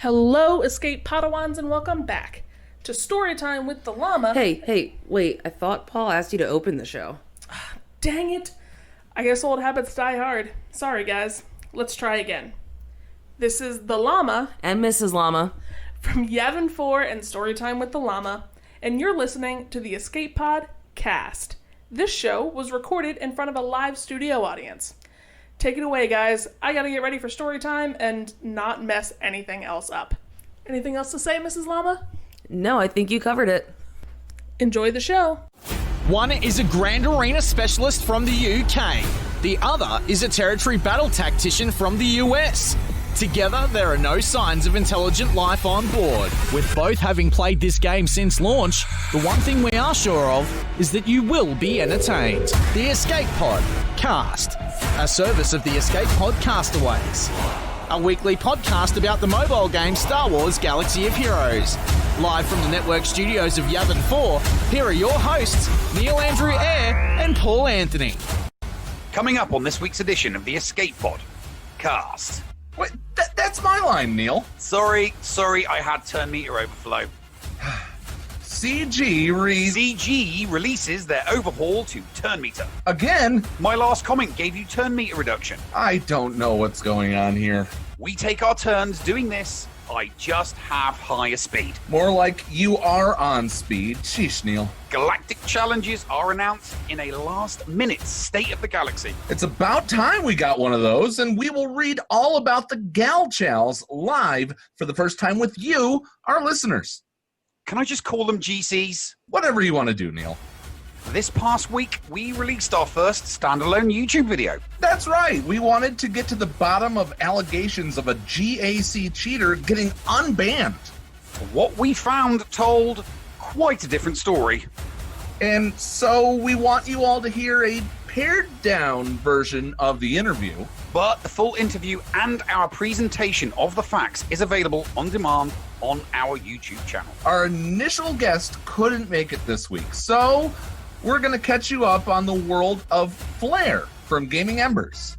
Hello, Escape Padawans, and welcome back to Storytime with the Llama. Hey, wait, I thought Paul asked you to open the show. Dang it. I guess old habits die hard. Sorry, guys. Let's try again. This is the Llama And Mrs. Llama. from Yavin 4 and Storytime with the Llama, and you're listening to the Escape Pod cast. This show was recorded in front of a live studio audience. Take it away, guys. I gotta get ready for story time and not mess anything else up. Anything else to say, Mrs. Llama? No, I think you covered it. Enjoy the show. One is a Grand Arena specialist from the UK. The other is a territory battle tactician from the US. Together, there are no signs of intelligent life on board. With both having played this game since launch, the one thing we are sure of is that you will be entertained. The Escape Pod Cast, a service of the Escape Pod Castaways. A weekly podcast about the mobile game Star Wars Galaxy of Heroes. Live from the network studios of Yavin 4, here are your hosts, Neil Andrew Eyre and Paul Anthony. Coming up on this week's edition of the Escape Pod Cast. Wait, that's my line, Neil. Sorry, I had turn meter overflow. CG releases their overhaul to turn meter. Again? My last comment gave you turn meter reduction. I don't know what's going on here. We take our turns doing this. I just have higher speed. More like you are on speed. Sheesh, Neil. Galactic challenges are announced in a last-minute State of the Galaxy. It's about time we got one of those, and we will read all about the Gal Chows live for the first time with you, our listeners. Can I just call them GCs? Whatever you want to do, Neil. This past week, we released our first standalone YouTube video. That's right. We wanted to get to the bottom of allegations of a GAC cheater getting unbanned. What we found told quite a different story. And so we want you all to hear a pared down version of the interview. But the full interview and our presentation of the facts is available on demand on our YouTube channel. Our initial guest couldn't make it this week, so we're going to catch you up on the world of Flare from Gaming Embers.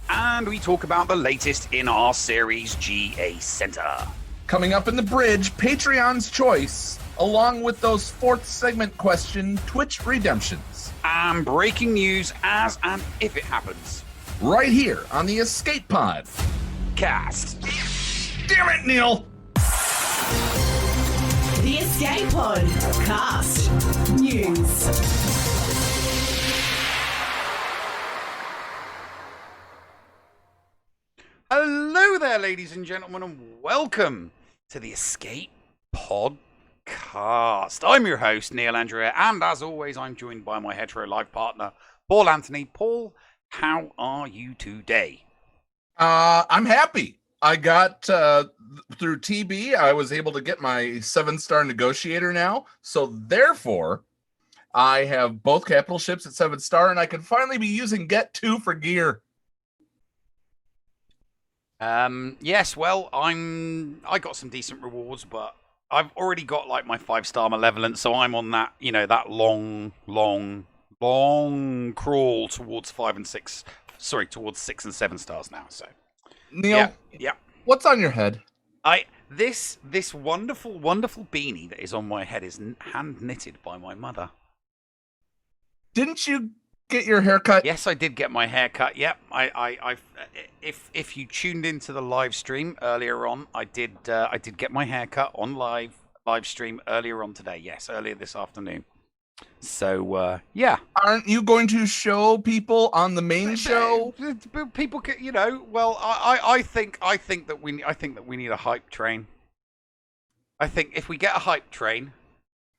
And we talk about the latest in our series GA Center. Coming up in the bridge, Patreon's Choice, along with those fourth segment question, Twitch redemptions. And breaking news as and if it happens. Right here on the Escape Pod Cast. Damn it, Neil! The Escape Pod Cast News. Hello there, ladies and gentlemen, and welcome to the Escape Podcast. I'm your host, Neil Andrea, and as always, I'm joined by my hetero life partner, Paul Anthony. Paul, how are you today? I'm happy. I got, through TB, I was able to get my 7-star negotiator now, so therefore, I have both capital ships at 7-star, and I can finally be using Get 2 for gear. Yes, well, I got some decent rewards, but I've already got like my 5-star malevolent, so I'm on that, that long crawl towards 6 and 7 stars now. So, Neil, yeah. What's on your head? This wonderful beanie that is on my head is hand knitted by my mother. Didn't you get your hair cut? Yes, I did get my hair cut. Yep, if you tuned into the live stream earlier on, I did get my hair cut on live stream earlier on today. Yes, earlier this afternoon. So yeah. Aren't you going to show people on the main show? People can, well, I think that we need a hype train. I think if we get a hype train,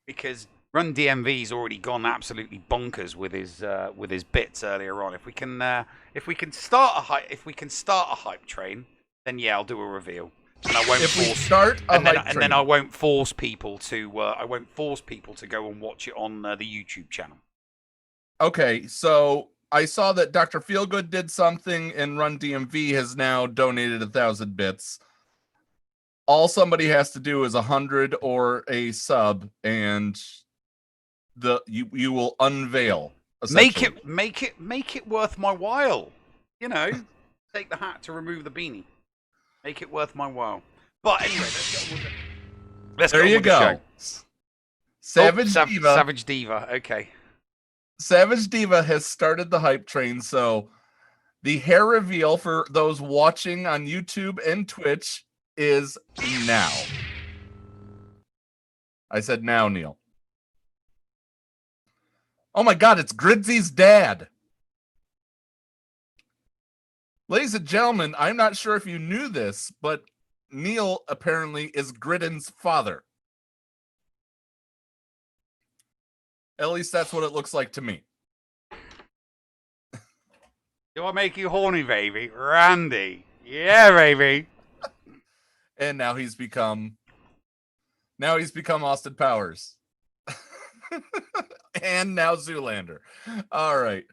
because Run DMV's already gone absolutely bonkers with his bits earlier on. If we can start a hype train, then yeah, I'll do a reveal. And I won't then I won't force people to go and watch it on the YouTube channel. Okay, so I saw that Dr. Feelgood did something, and Run DMV has now donated 1,000 bits. All somebody has to do is 100 or a sub, and you will unveil. Make it worth my while. Take the hat to remove the beanie. Make it worth my while. But anyway, let's There go you with the go. show. Savage Diva. Savage Diva. Okay. Savage Diva has started the hype train, so the hair reveal for those watching on YouTube and Twitch is now. I said now, Neil. Oh my God, it's Gridzy's dad. Ladies and gentlemen, I'm not sure if you knew this, but Neil apparently is Gridden's father. At least that's what it looks like to me. Do I make you horny, baby? Randy. Yeah, baby. And now he's become Austin Powers. And now Zoolander. All right.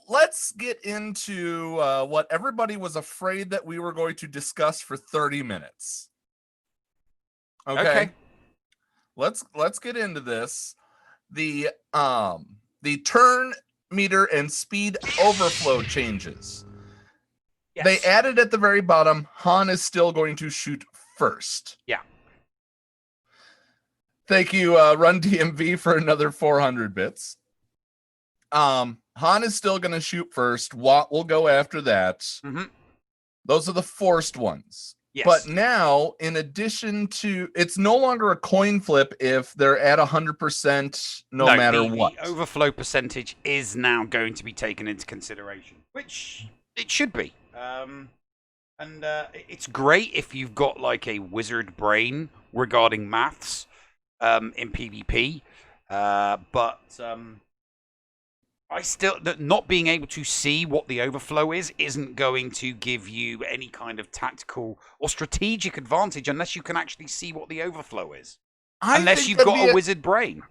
Let's get into what everybody was afraid that we were going to discuss for 30 minutes. Okay. Let's get into this. The turn meter and speed overflow changes. Yes. They added at the very bottom, Han is still going to shoot first. Yeah. Thank you, Run DMV, for another 400 bits. Han is still going to shoot first. Watt will go after that. Mm-hmm. Those are the forced ones. Yes. But now, in addition to, it's no longer a coin flip if they're at 100% no matter what. The overflow percentage is now going to be taken into consideration, which it should be. And it's great if you've got like a wizard brain regarding maths in PvP. But I still, not being able to see what the overflow is isn't going to give you any kind of tactical or strategic advantage unless you can actually see what the overflow is. Unless you've got a wizard brain.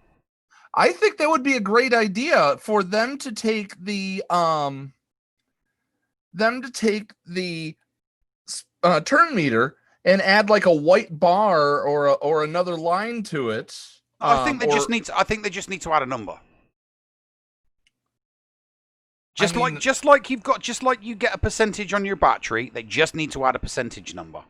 I think that would be a great idea for them to take the turn meter and add like a white bar or another line to it. I think they just need to add a number. Just like you get a percentage on your battery, they just need to add a percentage number.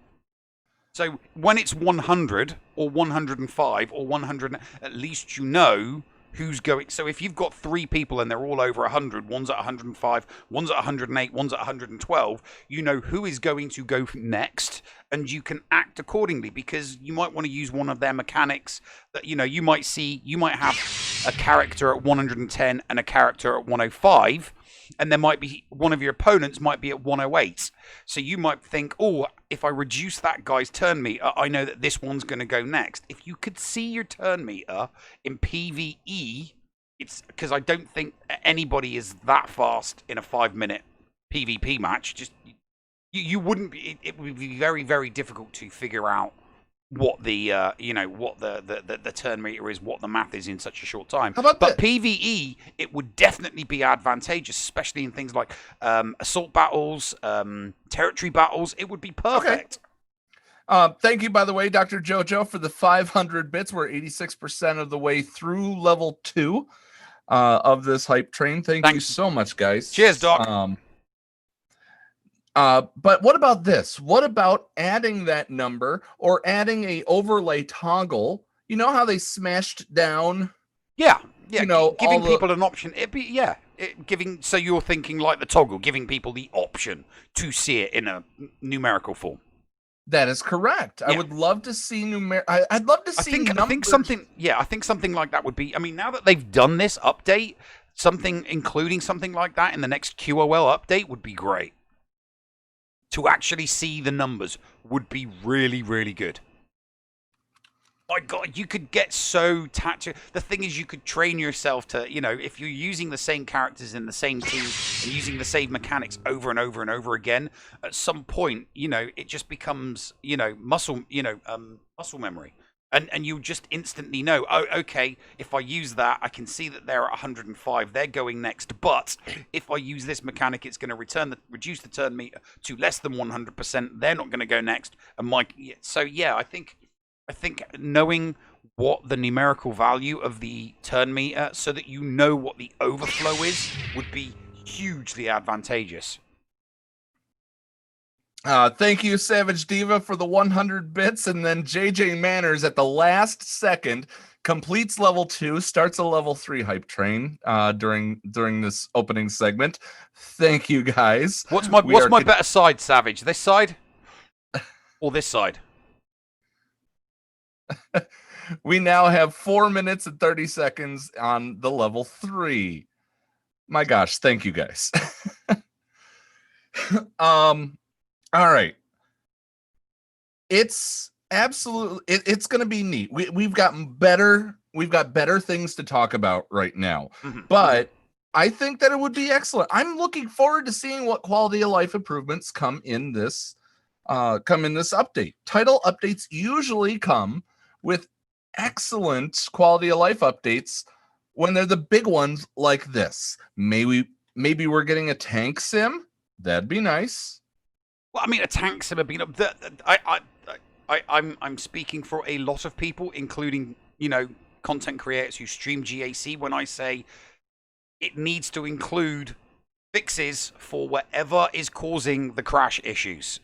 So when it's 100 or 105 or 100, at least you know who's going. So if you've got 3 people and they're all over 100, one's at 105, one's at 108, one's at 112, you know who is going to go next, and you can act accordingly, because you might want to use one of their mechanics that, you might have a character at 110 and a character at 105. And there might be one of your opponents might be at 108. So you might think, oh, if I reduce that guy's turn meter, I know that this one's going to go next. If you could see your turn meter in PvE, it's because I don't think anybody is that fast in a 5-minute PvP match. Just you wouldn't be. It would be very, very difficult to figure out what the what the turn meter is, what the math is in such a short time. But PvE, it would definitely be advantageous, especially in things like assault battles, territory battles. It would be perfect. Okay. Thank you, by the way, Dr. Jojo, for the 500 bits. We're 86% of the way through level 2 of this hype train. Thanks you so much, guys. Cheers, Doc. But what about this? What about adding that number or adding a overlay toggle? You know how they smashed down? Yeah. Giving people an option. So you're thinking like the toggle, giving people the option to see it in a numerical form. That is correct. Yeah. I would love to see I'd love to see numbers. I think something like that would be. I mean, now that they've done this update, including something like that in the next QOL update would be great. To actually see the numbers would be really, really good. My God, you could get so tactical. The thing is, you could train yourself to, if you're using the same characters in the same team and using the same mechanics over and over and over again, at some point, it just becomes, muscle memory. And you just instantly know, oh, okay, if I use that, I can see that they're at 105. They're going next. But if I use this mechanic, it's going to reduce the turn meter to less than 100%. They're not going to go next. I think knowing what the numerical value of the turn meter, so that you know what the overflow is, would be hugely advantageous. Thank you, Savage Diva, for the 100 bits, and then JJ Manners at the last second completes level 2, starts a level 3 hype train during this opening segment. Thank you, guys. What's my better side, Savage? This side or this side? We now have 4 minutes and 30 seconds on the level 3. My gosh, thank you, guys. All right. It's absolutely it's going to be neat. We've got better things to talk about right now. But I think that it would be excellent. I'm looking forward to seeing what quality of life improvements come in this update. Title updates usually come with excellent quality of life updates when they're the big ones like this. Maybe we're getting a tank sim. That'd be nice. Well, I mean, a tank sim have been up. I'm speaking for a lot of people, including content creators who stream GAC. When I say it needs to include fixes for whatever is causing the crash issues,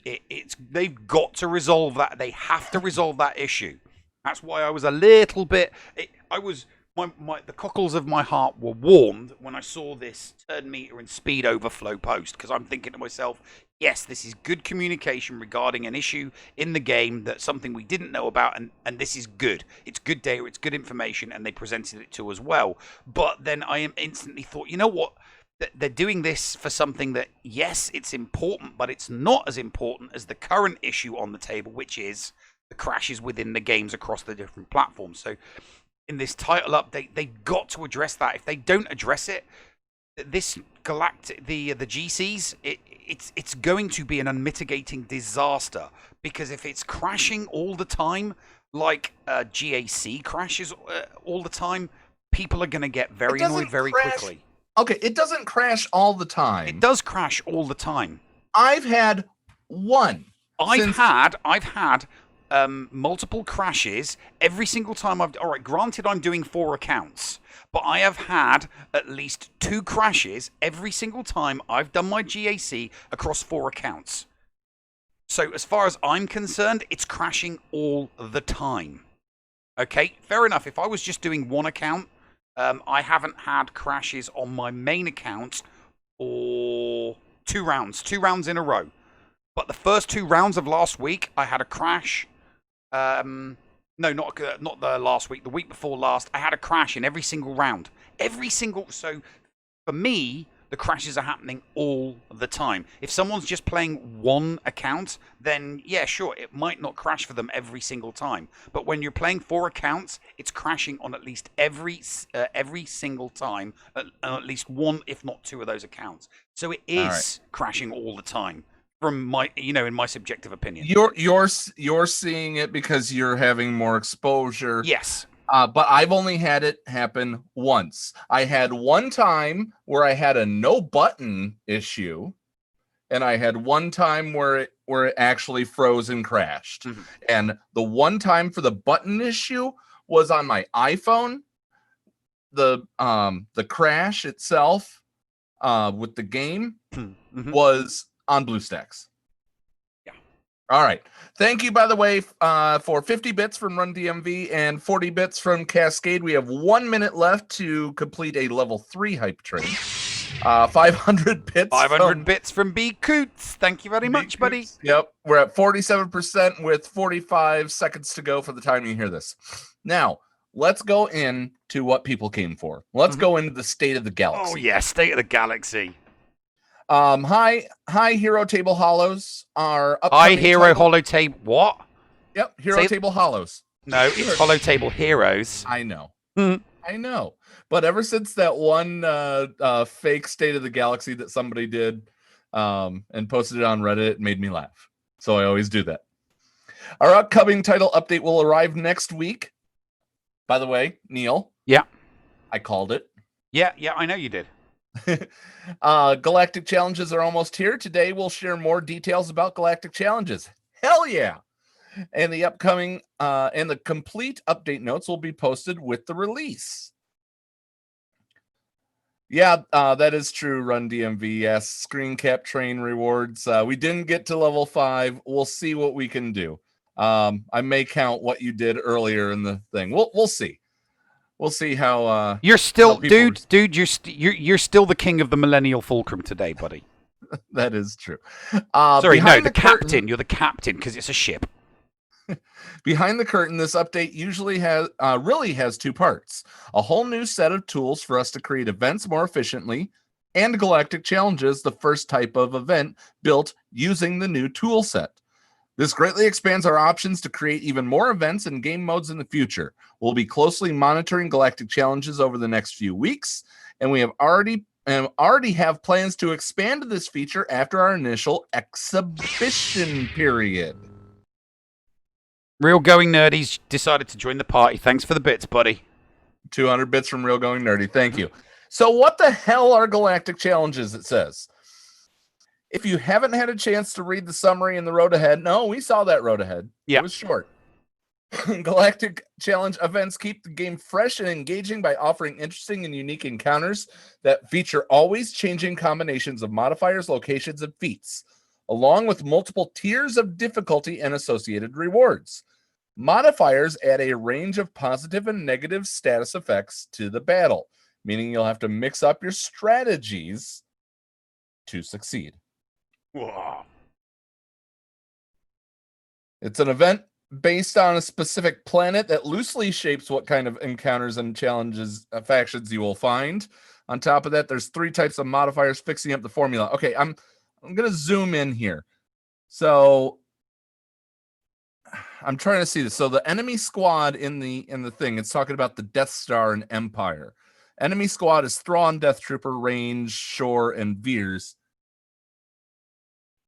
they've got to resolve that. They have to resolve that issue. That's why I was a little bit. The cockles of my heart were warmed when I saw this turn meter and speed overflow post, because I'm thinking to myself, yes, this is good communication regarding an issue in the game, that's something we didn't know about, and this is good. It's good data, it's good information, and they presented it to us well. But then I instantly thought, you know what? They're doing this for something that, yes, it's important, but it's not as important as the current issue on the table, which is the crashes within the games across the different platforms. So in this title update, they've got to address that. If they don't address it, this galactic the GCs, it's going to be an unmitigating disaster, because if it's crashing all the time, like GAC crashes all the time, people are going to get very annoyed very quickly. Okay, it doesn't crash all the time. It does crash all the time. I've had one. I've had multiple crashes every single time all right, granted I'm doing 4 accounts, but I have had at least 2 crashes every single time I've done my GAC across 4 accounts. So as far as I'm concerned, it's crashing all the time. Okay, fair enough. If I was just doing 1 account, I haven't had crashes on my main account for 2 rounds in a row. But the first 2 rounds of last week, I had a crash. No, not the last week. The week before last, I had a crash in every single round. So for me, the crashes are happening all the time. If someone's just playing 1 account, then yeah, sure, it might not crash for them every single time. But when you're playing 4 accounts, it's crashing on at least every single time, at least 1, if not 2 of those accounts. So it is crashing all the time. From my, in my subjective opinion, you're seeing it because you're having more exposure. Yes, but I've only had it happen once. I had one time where I had a no button issue, and I had one time where it actually froze and crashed. Mm-hmm. And the one time for the button issue was on my iPhone. The crash itself with the game was on BlueStacks. Yeah. All right. Thank you, by the way, for 50 bits from Run DMV and 40 bits from Cascade. We have 1 minute left to complete a level 3 hype train. 500 bits. 500 bits from B Coots. Thank you very much, buddy. Yep. We're at 47% with 45 seconds to go for the time you hear this. Now, let's go into what people came for. Let's go into the state of the galaxy. Oh, yeah. State of the galaxy. Hi, Hero Table Hollows are upcoming. Hi, Hero Hollow Table. What? Yep, Hero Table Hollows. No, it's Hollow Table Heroes. I know. I know. But ever since that one fake State of the Galaxy that somebody did and posted it on Reddit, it made me laugh. So I always do that. Our upcoming title update will arrive next week. By the way, Neil. Yeah. I called it. Yeah, I know you did. Galactic Challenges are almost here. Today we'll share more details about Galactic Challenges. Hell yeah! And the upcoming and the complete update notes will be posted with the release. Yeah, that is true. Run DMV. Yes, screen cap train rewards. We didn't get to level 5. We'll see what we can do. I may count what you did earlier in the thing. We'll see. We'll see how. You're still, how people dude. You're still the king of the Millennial Fulcrum today, buddy. That is true. Sorry, no, behind the curtain- captain. You're the captain because it's a ship. Behind the curtain, this update usually really has 2 parts. A whole new set of tools for us to create events more efficiently, and Galactic Challenges, the first type of event built using the new tool set. This greatly expands our options to create even more events and game modes in the future. We'll be closely monitoring Galactic Challenges over the next few weeks, and we have already have plans to expand this feature after our initial exhibition period. Real Going Nerdy's decided to join the party. Thanks for the bits, buddy. 200 bits from Real Going Nerdy. Thank you. So what the hell are Galactic Challenges, it says? If you haven't had a chance to read the summary in the road ahead, no, we saw that road ahead. Yeah. It was short. Galactic Challenge events keep the game fresh and engaging by offering interesting and unique encounters that feature always changing combinations of modifiers, locations, and feats, along with multiple tiers of difficulty and associated rewards. Modifiers add a range of positive and negative status effects to the battle, meaning you'll have to mix up your strategies to succeed. Whoa. It's an event based on a specific planet that loosely shapes what kind of encounters and challenges factions you will find. On top of that, there's 3 types of modifiers fixing up the formula. Okay, I'm going to zoom in here. So I'm trying to see this. So the enemy squad in the thing, it's talking about the Death Star and Empire. Enemy squad is Thrawn, Death Trooper, Range, Shore, and Veers.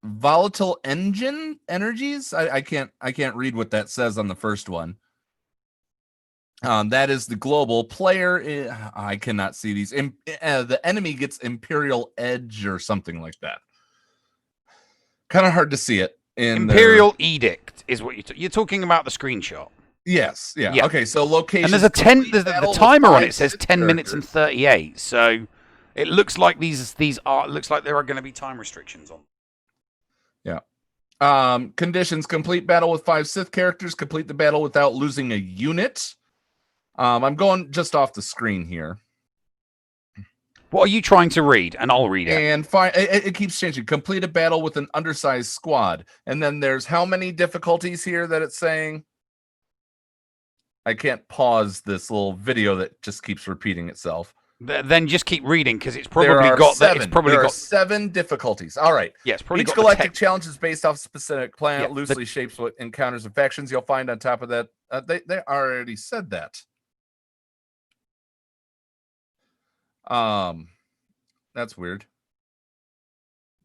Volatile engine energies. I can't read what that says on the first one. That is the global player. I cannot see these. The enemy gets Imperial Edge or something like that. Kind of hard to see it. Imperial Edict is what you're talking about. The screenshot. Yes. Yeah. Okay. So location. And there's a 10. The timer on it says 10 minutes and 38. So it looks like these are looks like there are going to be time restrictions on. Yeah. Conditions: complete battle with 5 Sith characters. Complete the battle without losing a unit. I'm going just off the screen here. What are you trying to read? And I'll read it. And it keeps changing. Complete a battle with an undersized squad. And then there's how many difficulties here that it's saying? I can't pause this little video that just keeps repeating itself. Then just keep reading because it's probably got 7. It's probably got 7 difficulties. All right. Yeah, it's probably each got galactic challenge is based off a specific planet, Yeah, loosely shapes what encounters and factions you'll find on top of that. They already said that. That's weird.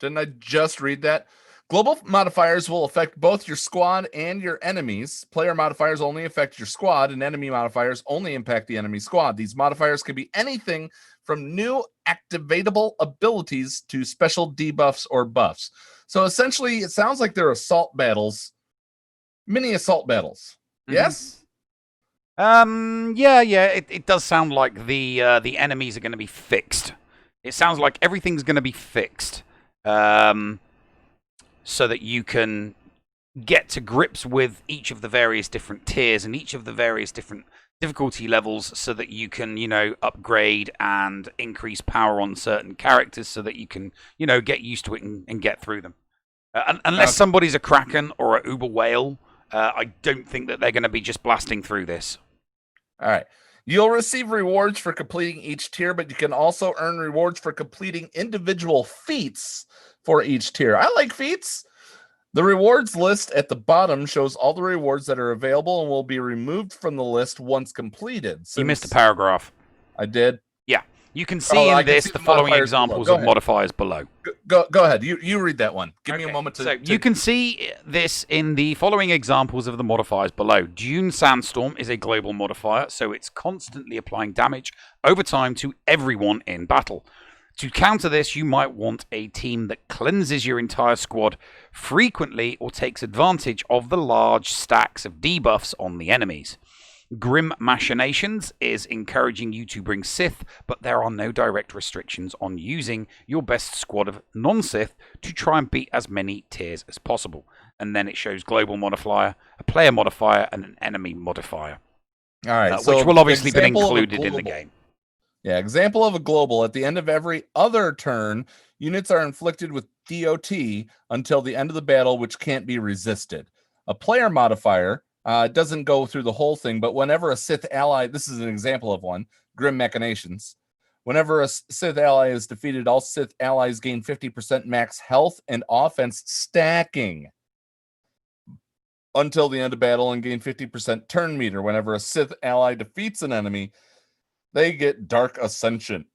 Didn't I just read that? Global modifiers will affect both your squad and your enemies. Player modifiers only affect your squad, and enemy modifiers only impact the enemy squad. These modifiers can be anything from new activatable abilities to special debuffs or buffs. So essentially, it sounds like they're assault battles, mini assault battles. Mm-hmm. Yes? Yeah. It does sound like the enemies are going to be fixed. It sounds like everything's going to be fixed. So that you can get to grips with each of the various different tiers and each of the various different difficulty levels so that you can, upgrade and increase power on certain characters so that you can, get used to it and get through them. Unless somebody's a Kraken or a Uber Whale, I don't think that they're going to be just blasting through this. All right. You'll receive rewards for completing each tier, but you can also earn rewards for completing individual feats for each tier. I like feats. The rewards list at the bottom shows all the rewards that are available and will be removed from the list once completed. You missed a paragraph. I did? Yeah. You can see in this the following examples of modifiers below. Go ahead. You read that one. Give me a moment to... So you can see this in the following examples of the modifiers below. Dune Sandstorm is a global modifier, so it's constantly applying damage over time to everyone in battle. To counter this, you might want a team that cleanses your entire squad frequently or takes advantage of the large stacks of debuffs on the enemies. Grim Machinations is encouraging you to bring Sith, but there are no direct restrictions on using your best squad of non-Sith to try and beat as many tiers as possible. And then it shows global modifier, a player modifier, and an enemy modifier. All right, so which will obviously be example of a included in the global. game. Yeah, example of a global. At the end of every other turn, units are inflicted with DOT until the end of the battle, which can't be resisted. A player modifier doesn't go through the whole thing, but whenever a Sith ally, this is an example of one, Grim Machinations. Whenever a Sith ally is defeated, all Sith allies gain 50% max health and offense stacking until the end of battle and gain 50% turn meter. Whenever a Sith ally defeats an enemy, they get Dark Ascension.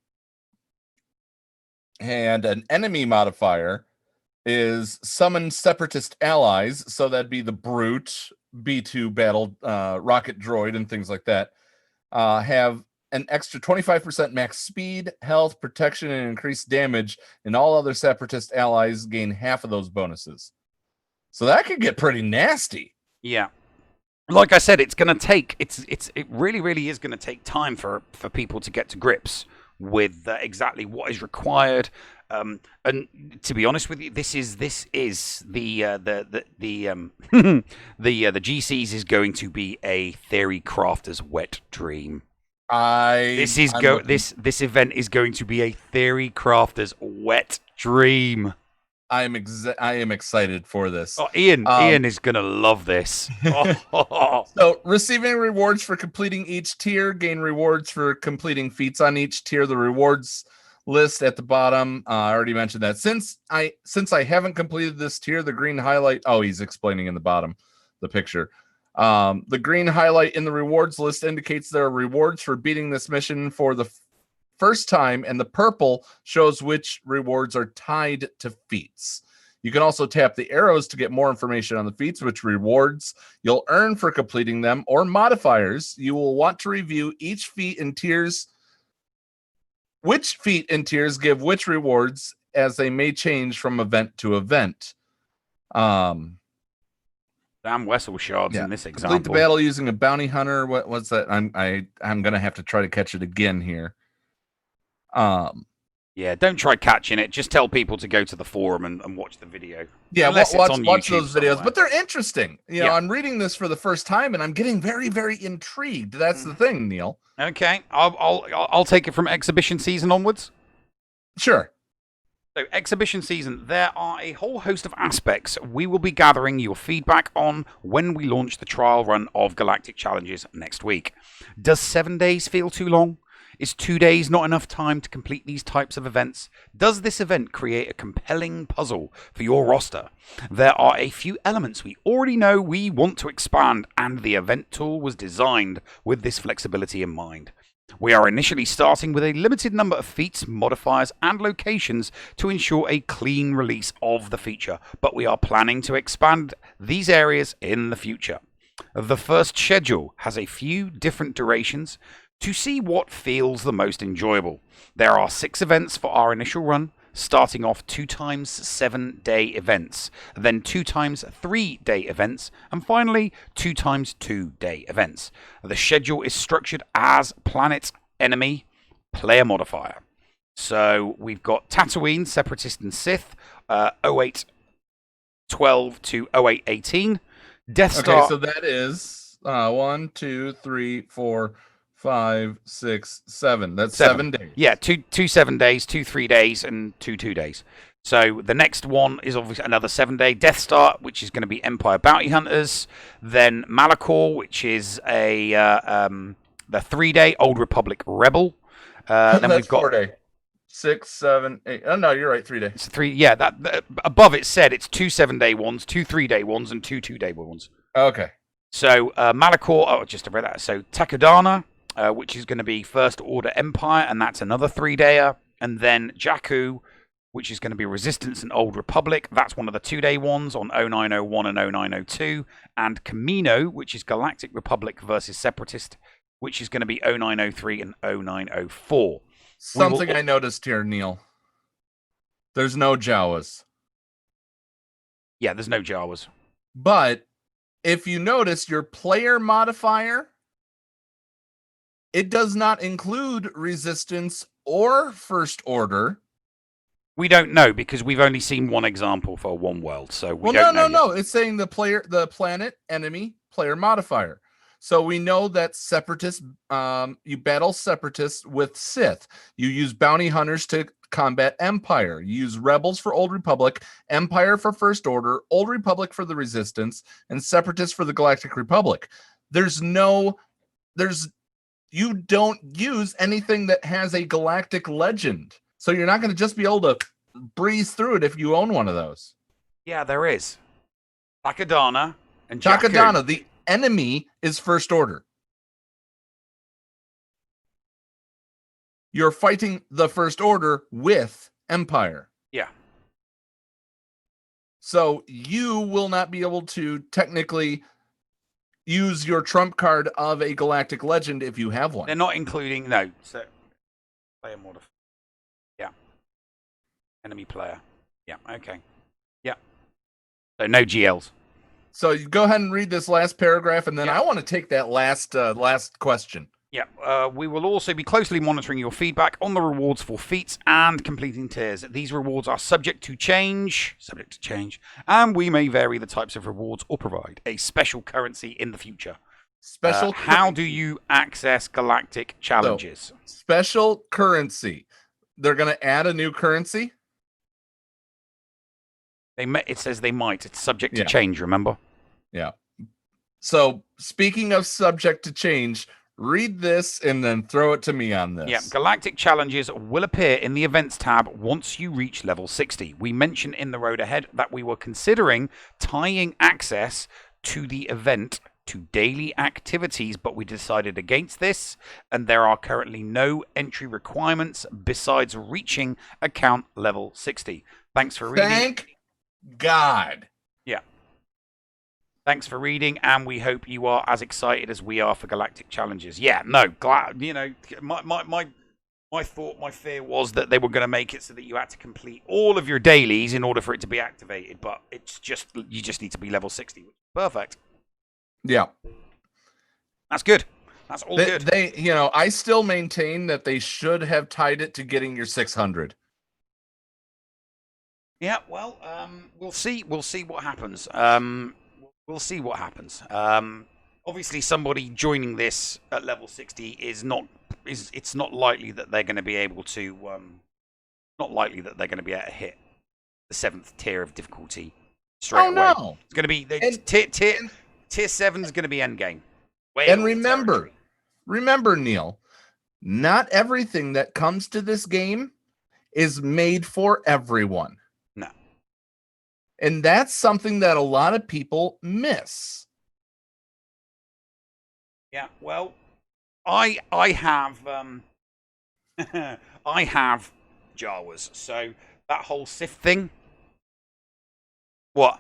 And an enemy modifier is summon separatist allies, so that'd be the Brute, B2 battle, rocket droid, and things like that, have an extra 25% max speed, health, protection, and increased damage, and all other separatist allies gain half of those bonuses. So that could get pretty nasty. Yeah. Like I said, it's going to take, it really is going to take time for people to get to grips with exactly what is required. And to be honest with you, this is the GCs is going to be a theory crafter's wet dream. This event is going to be a theory crafter's wet dream. I am excited for this. Oh, Ian is gonna love this. So, receiving rewards for completing each tier, gain rewards for completing feats on each tier. The rewards list at the bottom. I already mentioned that. Since I haven't completed this tier, the green highlight. Oh, he's explaining in the bottom, the picture. The green highlight in the rewards list indicates there are rewards for beating this mission for the first time, and the purple shows which rewards are tied to feats. You can also tap the arrows to get more information on the feats, which rewards you'll earn for completing them, or modifiers. You will want to review each feat and tiers, which feat and tiers give which rewards, as they may change from event to event. Damn Wessel shards in this example. Complete the battle using a bounty hunter. What's that? I'm gonna have to try to catch it again here. Yeah, don't try catching it. Just tell people to go to the forum and watch the video. Yeah, watch those videos. somewhere. But they're interesting. You know, I'm reading this for the first time, and I'm getting very, very intrigued. That's the thing, Neil. Okay, I'll take it from exhibition season onwards. Sure. So, exhibition season, there are a whole host of aspects we will be gathering your feedback on when we launch the trial run of Galactic Challenges next week. Does 7 days feel too long? Is 2 days not enough time to complete these types of events? Does this event create a compelling puzzle for your roster? There are a few elements we already know we want to expand, and the event tool was designed with this flexibility in mind. We are initially starting with a limited number of feats, modifiers, and locations to ensure a clean release of the feature, but we are planning to expand these areas in the future. The first schedule has a few different durations to see what feels the most enjoyable. There are 6 events for our initial run, starting off 2 times 7-day events, then 2 times 3-day events, and finally 2 times 2-day events. The schedule is structured as planet, enemy, player modifier. So we've got Tatooine, Separatist and Sith, 0812 to 0818. Death Star. Okay, so that is 1, 2, 3, 4, 5, 6, 7. That's 7 days. Yeah, two 7 days, 2 3 days, and 2 2 days. So the next one is obviously another 7-day Death Star, which is going to be Empire Bounty Hunters. Then Malachor, which is a the 3-day Old Republic Rebel. Then we've got 4-day. 6, 7, 8. Oh no, you're right. 3 days. It's 3. Yeah, that above it said it's 2 7-day ones, 2 3-day ones, and 2 2-day ones. Okay. So Malachor. Oh, just to read that. So Takodana, which is going to be First Order Empire, and that's another 3-dayer. And then Jakku, which is going to be Resistance and Old Republic. That's one of the 2-day ones on 0901 and 0902. And Camino, which is Galactic Republic versus Separatist, which is going to be 0903 and 0904. Something I noticed here, Neil. There's no Jawas. Yeah, there's no Jawas. But if you notice, your player modifier It does not include resistance or first order. We don't know because we've only seen one example for one world, so we Well, don't know. no. It's saying the planet, enemy, player modifier. So we know that separatists, you battle separatists with Sith. You use bounty hunters to combat Empire. You use rebels for Old Republic, Empire for First Order, Old Republic for the Resistance, and separatists for the Galactic Republic. You don't use anything that has a galactic legend. So you're not going to just be able to breeze through it if you own one of those. Yeah, there is. Takodana and Takodana, Jakku. the enemy, is First Order. You're fighting the First Order with Empire. Yeah. So you will not be able to technically use your trump card of a galactic legend if you have one. They're not including, no. So, player modifier. Yeah. Enemy player. Yeah, okay. Yeah. So no GLs. So you go ahead and read this last paragraph, and then Yeah. I want to take that last question. Yeah, we will also be closely monitoring your feedback on the rewards for feats and completing tiers. These rewards are subject to change, and we may vary the types of rewards or provide a special currency in the future. How do you access galactic challenges? Special currency. They're going to add a new currency. It says they might. It's subject to Yeah. change, remember? Yeah. So speaking of subject to change, read this and then throw it to me on this. Yeah, galactic challenges will appear in the events tab once you reach level 60. We mentioned in the road ahead that we were considering tying access to the event to daily activities, but we decided against this, and there are currently no entry requirements besides reaching account level 60. Thanks for reading. Thank God. Yeah. Thanks for reading, and we hope you are as excited as we are for galactic challenges. Yeah, no, glad, my fear was that they were going to make it so that you had to complete all of your dailies in order for it to be activated, but you just need to be level 60. Perfect. Yeah. That's good. That's all good. I still maintain that they should have tied it to getting your 600. Yeah, well, we'll see what happens. We'll see what happens. Obviously, somebody joining this at level 60 it's not likely that they're going to be able to hit the 7th tier of difficulty straight away. No. It's going to be tier 7 is going to be endgame. And remember, Neil, not everything that comes to this game is made for everyone. No. And that's something that a lot of people miss. Yeah, well, I have I have Jawas, so that whole Sith thing. What?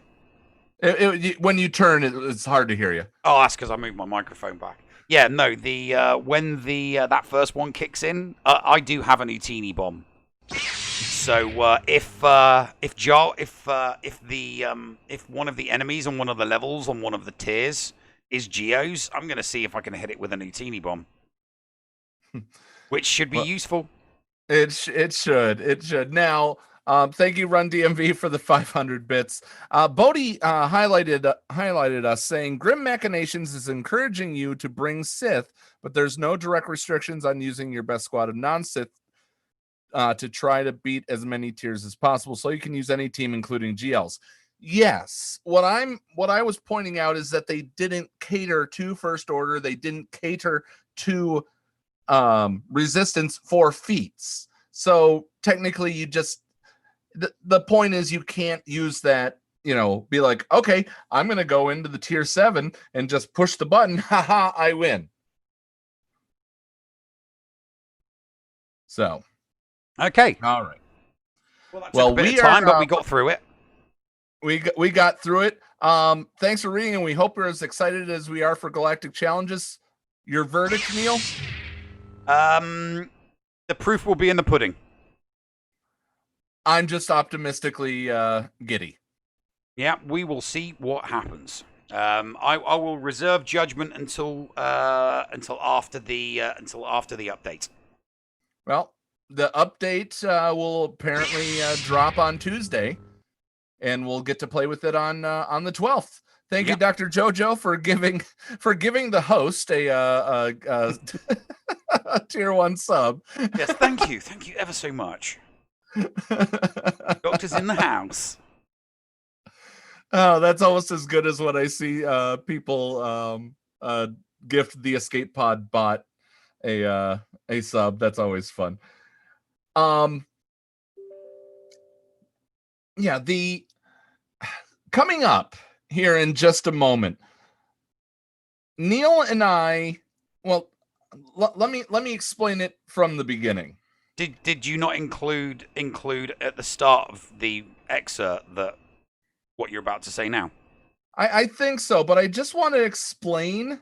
When you turn, it's hard to hear you. Oh, that's because I moved my microphone back. Yeah, no, when that first one kicks in, I do have a Nutini bomb. So if one of the enemies on one of the levels on one of the tiers is Geos, I'm going to see if I can hit it with a Nutini bomb, which should be useful. It should. Now, thank you, Run DMV, for the 500 bits. Bodhi highlighted us saying, Grim Machinations is encouraging you to bring Sith, but there's no direct restrictions on using your best squad of non-Sith to try to beat as many tiers as possible, so you can use any team, including GLs. Yes, what I was pointing out is that they didn't cater to First Order. They didn't cater to Resistance for feats. So technically, you just the point is you can't use that. Be like, okay, I'm gonna go into the tier 7 and just push the button. Haha, I win. So. Okay. All right. Well, that took a bit of time, but we got through it. We got through it. Thanks for reading, and we hope you're as excited as we are for Galactic Challenges. Your verdict, Neil? The proof will be in the pudding. I'm just optimistically giddy. Yeah, we will see what happens. I will reserve judgment until after the update. Well, the update will apparently drop on Tuesday, and we'll get to play with it on the 12th. Thank you, Dr. JoJo, for giving the host a tier 1 sub. Yes, thank you ever so much. Doctor's in the house. Oh, that's almost as good as when I see people gift the Escape Pod bot a sub. That's always fun. The coming up here in just a moment, Neil and I, well, let me explain it from the beginning. Did you not include at the start of the excerpt that what you're about to say now? I think so, but I just want to explain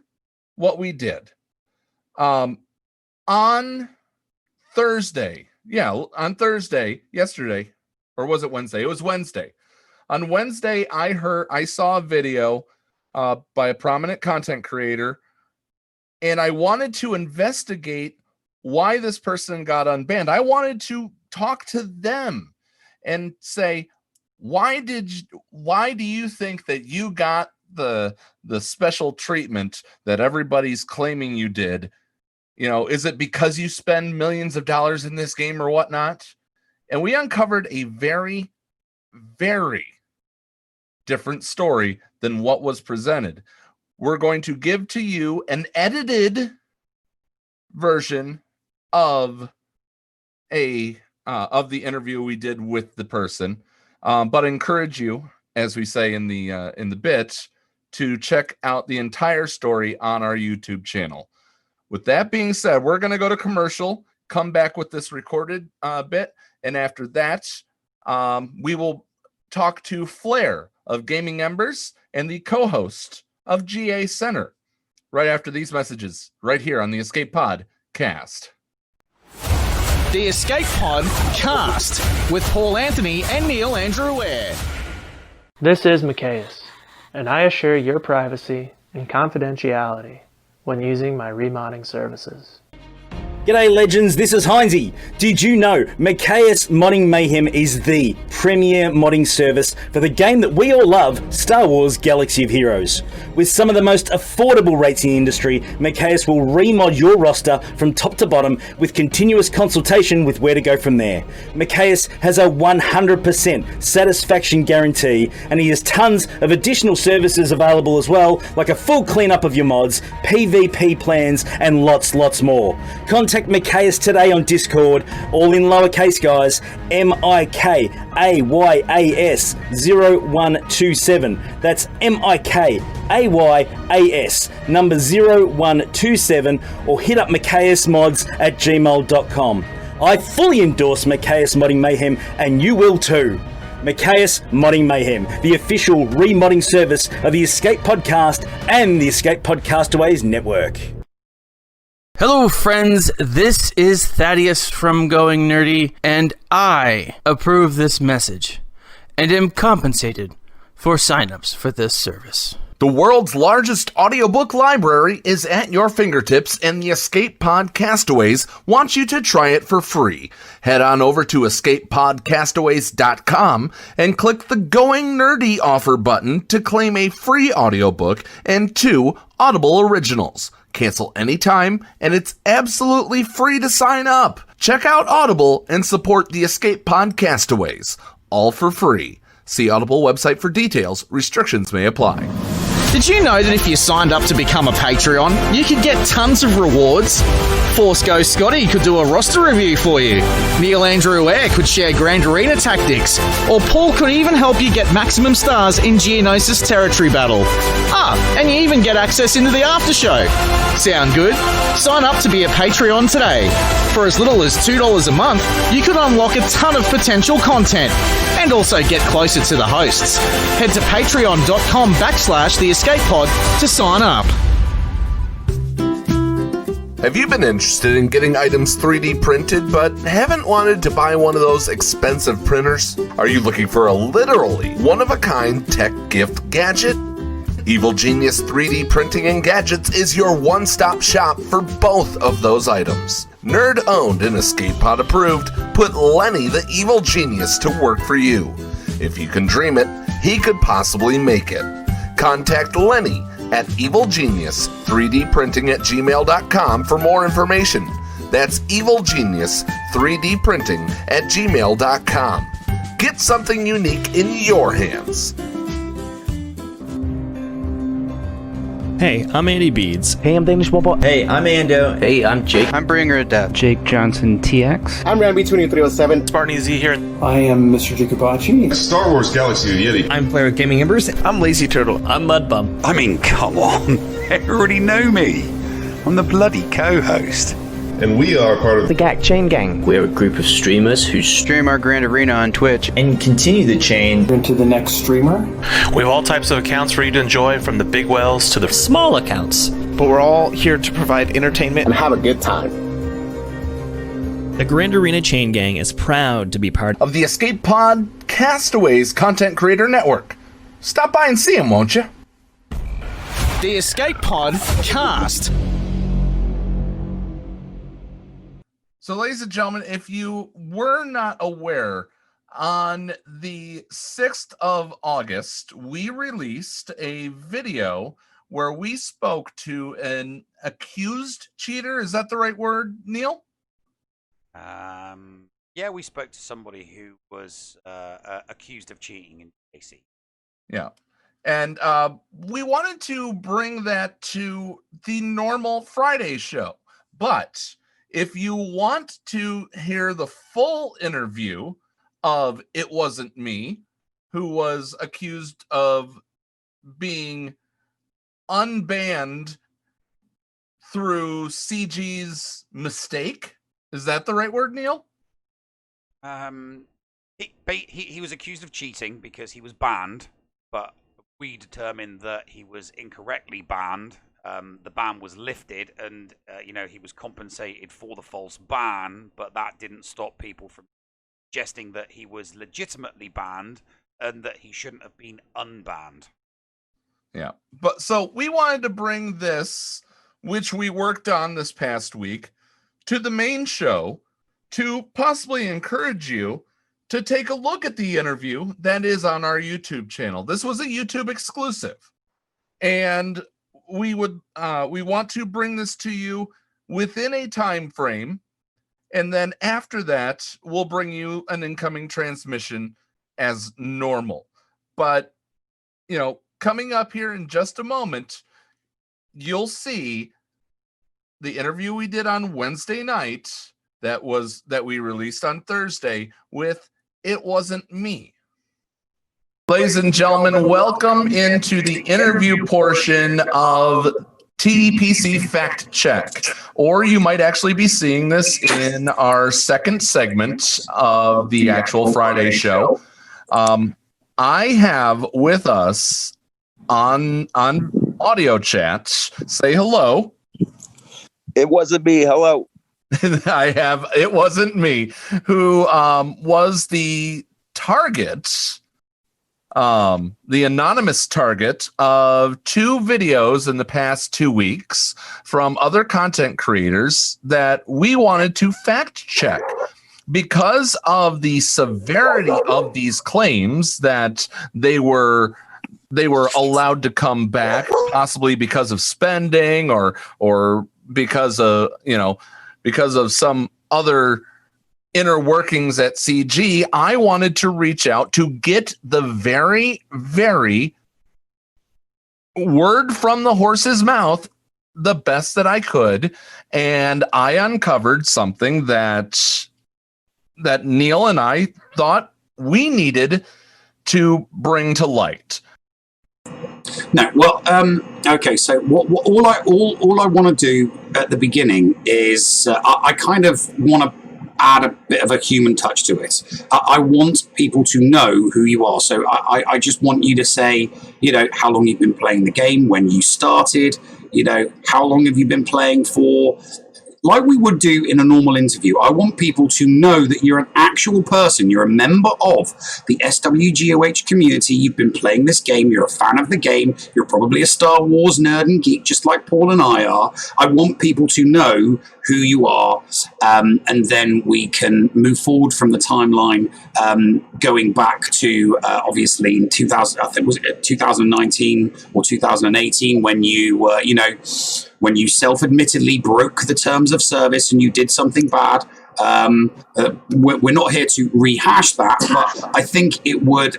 what we did. On Thursday, yesterday, or was it Wednesday? It was Wednesday. On Wednesday, I saw a video by a prominent content creator, and I wanted to investigate why this person got unbanned. I wanted to talk to them and say, why do you think that you got the special treatment that everybody's claiming you did? You know, is it because you spend millions of dollars in this game or whatnot? And we uncovered a very, very different story than what was presented. We're going to give to you an edited version of the interview we did with the person, but I encourage you, as we say in the bit, to check out the entire story on our YouTube channel. With that being said, we're going to go to commercial, come back with this recorded bit, and after that, we will talk to Flair of Gaming Embers and the co-host of GA Center right after these messages, right here on the Escape Pod Cast. The Escape Pod Cast with Paul Anthony and Neil Andrew Ware. This is Micaeus, and I assure your privacy and confidentiality when using my remodding services. G'day legends, this is Heinzie. Did you know Micaeus Modding Mayhem is the premier modding service for the game that we all love, Star Wars Galaxy of Heroes? With some of the most affordable rates in the industry, Micaeus will remod your roster from top to bottom with continuous consultation with where to go from there. Micaeus has a 100% satisfaction guarantee, and he has tons of additional services available as well, like a full cleanup of your mods, PvP plans, and lots more. Contact Micaeus today on Discord, all in lowercase guys, MIKAYAS 0127. That's MIKAYAS number 0127, or hit up micaeusmods@gmail.com. I fully endorse Micaeus Modding Mayhem, and you will too. Micaeus Modding Mayhem, the official remodding service of the Escape Podcast and the Escape Podcastaways network. Hello friends, this is Thaddeus from Going Nerdy, and I approve this message, and am compensated for signups for this service. The world's largest audiobook library is at your fingertips, and the Escape Pod Castaways wants you to try it for free. Head on over to escapepodcastaways.com and click the Going Nerdy offer button to claim a free audiobook and 2 Audible originals. Cancel anytime, and it's absolutely free to sign up. Check out Audible and support the Escape Podcastaways, all for free. See Audible website for details. Restrictions may apply. Did you know that if you signed up to become a Patreon, you could get tons of rewards? Force Ghost Scotty could do a roster review for you. Neil Andrew Ware could share Grand Arena tactics. Or Paul could even help you get maximum stars in Geonosis Territory Battle. And you even get access into the after show. Sound good? Sign up to be a Patreon today. For as little as $2 a month, you could unlock a ton of potential content and also get closer to the hosts. Head to patreon.com/the Escape Pod to sign up. Have you been interested in getting items 3D printed but haven't wanted to buy one of those expensive printers? Are you looking for a literally one-of-a-kind tech gift gadget? Evil Genius 3D Printing and Gadgets is your one-stop shop for both of those items. Nerd-owned and Escape Pod approved, put Lenny the Evil Genius to work for you. If you can dream it, he could possibly make it. Contact Lenny at evilgenius3dprinting@gmail.com for more information. That's evilgenius3dprinting@gmail.com. Get something unique in your hands. Hey, I'm Andy Beads. Hey, I'm Danish Bobo. Hey, I'm Ando. Hey, I'm Jake. I'm Bringer Adept. Jake Johnson TX. I'm Ramby2307. Spartan EZ here. I am Mr. Jacobachi. Star Wars Galaxy of Yeti. I'm Player Gaming Embers. I'm Lazy Turtle. I'm Mudbum. I mean, come on. They already know me. I'm the bloody co-host. And we are part of the GAC Chain Gang. We're a group of streamers who stream our Grand Arena on Twitch and continue the chain into the next streamer. We have all types of accounts for you to enjoy, from the big whales to the small accounts. But we're all here to provide entertainment and have a good time. The Grand Arena Chain Gang is proud to be part of the Escape Pod Castaways Content Creator Network. Stop by and see them, won't you? The Escape Pod Cast. So, ladies and gentlemen, if you were not aware, on the 6th of August, we released a video where we spoke to an accused cheater. Is that the right word, Neil? Yeah, we spoke to somebody who was accused of cheating in AC. Yeah. And we wanted to bring that to the normal Friday show. But if you want to hear the full interview of It Wasn't Me, who was accused of being unbanned through CG's mistake, is that the right word, Neil? He was accused of cheating because he was banned, but we determined that he was incorrectly banned. The ban was lifted, and he was compensated for the false ban, but that didn't stop people from suggesting that he was legitimately banned and that he shouldn't have been unbanned. Yeah, but so we wanted to bring this, which we worked on this past week, to the main show to possibly encourage you to take a look at the interview that is on our YouTube channel. This was a YouTube exclusive, and we want to bring this to you within a time frame, and then after that we'll bring you an incoming transmission as normal. But coming up here in just a moment, you'll see the interview we did on Wednesday night that we released on Thursday with It Wasn't Me. Ladies and gentlemen, welcome into the interview portion of TDPC Fact Check, or you might actually be seeing this in our second segment of the actual Friday show. I have with us on audio chat, say hello. It wasn't me. Hello. I have It Wasn't Me, who was the target, the anonymous target of 2 videos in the past 2 weeks from other content creators that we wanted to fact check because of the severity of these claims that they were allowed to come back, possibly because of spending or because of some other inner workings at CG. I wanted to reach out to get the very, very word from the horse's mouth the best that I could, and I uncovered something that Neil and I thought we needed to bring to light. No, well, okay. So all I want to do at the beginning is I kind of want to add a bit of a human touch to it. I want people to know who you are. So I just want you to say, how long you've been playing the game, when you started, how long have you been playing for, like we would do in a normal interview, I want people to know that you're an actual person. You're a member of the SWGOH community. You've been playing this game. You're a fan of the game. You're probably a Star Wars nerd and geek, just like Paul and I are. I want people to know who you are, and then we can move forward from the timeline, going back to obviously in 2000, I think was it 2019 or 2018, when you were, when you self-admittedly broke the terms of service and you did something bad. We're not here to rehash that, but I think it would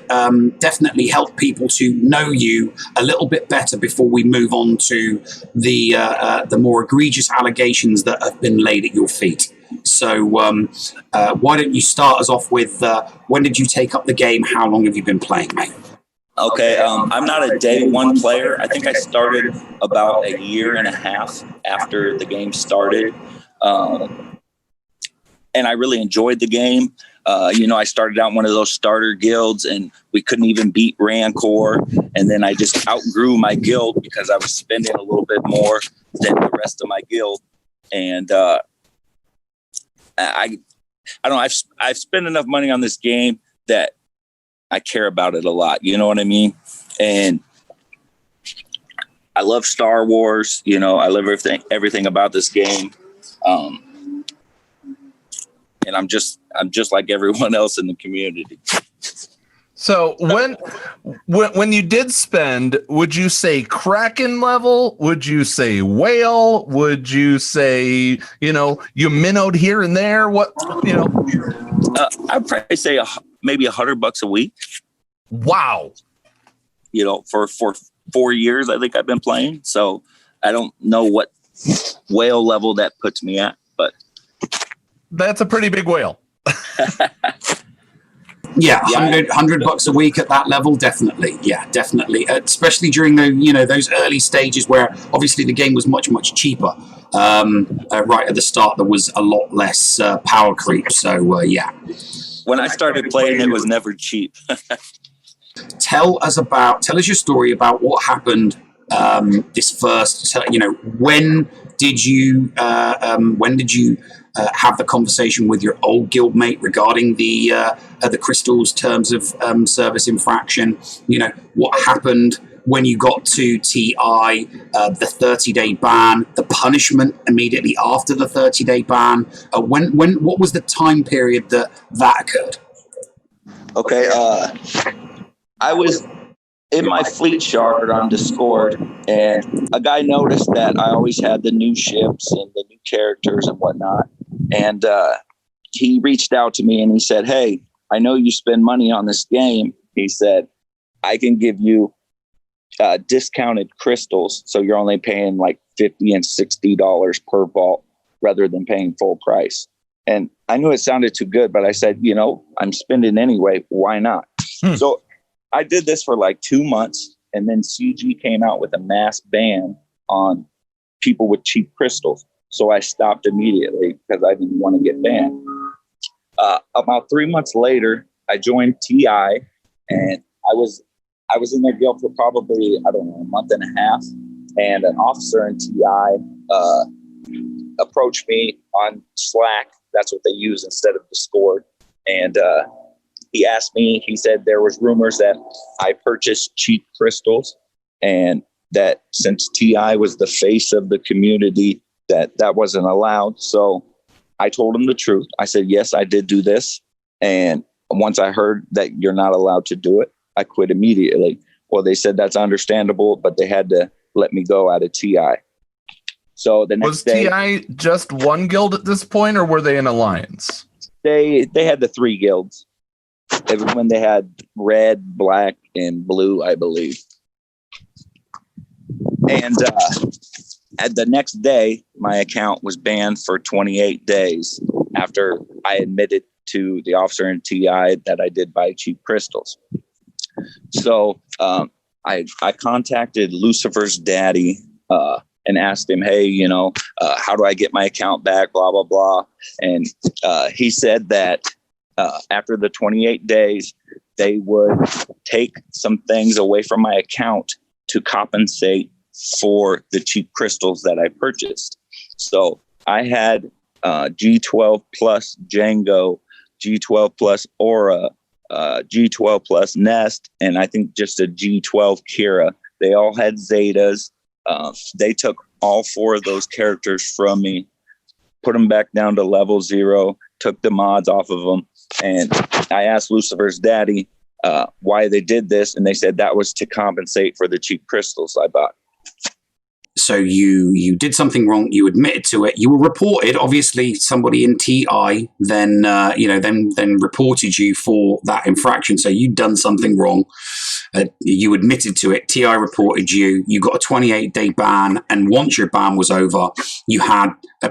definitely help people to know you a little bit better before we move on to the more egregious allegations that have been laid at your feet. So why don't you start us off with when did you take up the game? How long have you been playing, mate? Okay, I'm not a day one player. I think I started about a year and a half after the game started. And I really enjoyed the game. I started out in one of those starter guilds and we couldn't even beat Rancor. And then I just outgrew my guild because I was spending a little bit more than the rest of my guild. And I don't know, I've spent enough money on this game that I care about it a lot. You know what I mean? And I love Star Wars. I love everything about this game. And I'm just like everyone else in the community. So when you did spend, would you say Kraken level? Would you say whale? Would you say, you minnowed here and there? What, I'd probably say maybe $100 a week. Wow. For 4 years, I think I've been playing. So I don't know what whale level that puts me at, but that's a pretty big whale. Yeah, $100 a week at that level, definitely. Yeah, definitely. Especially during those early stages where obviously the game was much, much cheaper. Right at the start, there was a lot less power creep. So yeah. When I started playing, it was never cheap. Tell us your story about what happened. This first, when did you have the conversation with your old guildmate regarding the crystals terms of service infraction? What happened when you got to TI, the 30-day ban, the punishment immediately after the 30-day ban? What was the time period that occurred? Okay, I was in my fleet shard on Discord, and a guy noticed that I always had the new ships and the new characters and whatnot. And he reached out to me and he said, "Hey, I know you spend money on this game." He said, "I can give you discounted crystals, so you're only paying like $50 and $60 per vault rather than paying full price." And I knew it sounded too good, but I said, I'm spending anyway. Why not? So I did this for like 2 months, and then CG came out with a mass ban on people with cheap crystals. So I stopped immediately because I didn't want to get banned. About 3 months later, I joined TI, and I was in their guild for probably, a month and a half. And an officer in TI approached me on Slack. That's what they use instead of Discord. And he asked me, he said there was rumors that I purchased cheap crystals, and that since TI was the face of the community, that wasn't allowed. So I told him the truth. I said, yes, I did do this. And once I heard that you're not allowed to do it, I quit immediately. Well, they said that's understandable, but they had to let me go out of TI. So the next day, TI just one guild at this point, or were they an alliance? They had the 3 guilds. When they had red, black, and blue, I believe. And at the next day, my account was banned for 28 days after I admitted to the officer in TI that I did buy cheap crystals. So I contacted Lucifer's daddy and asked him, hey, how do I get my account back, blah, blah, blah. And he said that after the 28 days, they would take some things away from my account to compensate for the cheap crystals that I purchased. So I had G12 plus Django, G12 plus Aura, G12 plus Nest, and I think just a G12 Kira. They all had Zetas. They took all 4 of those characters from me, put them back down to level 0, took the mods off of them, and I asked Lucifer's daddy why they did this, and they said that was to compensate for the cheap crystals I bought. So you did something wrong. You admitted to it. You were reported. Obviously, somebody in TI then reported you for that infraction. So you'd done something wrong. You admitted to it. TI reported you. You got a 28-day ban, and once your ban was over, you had,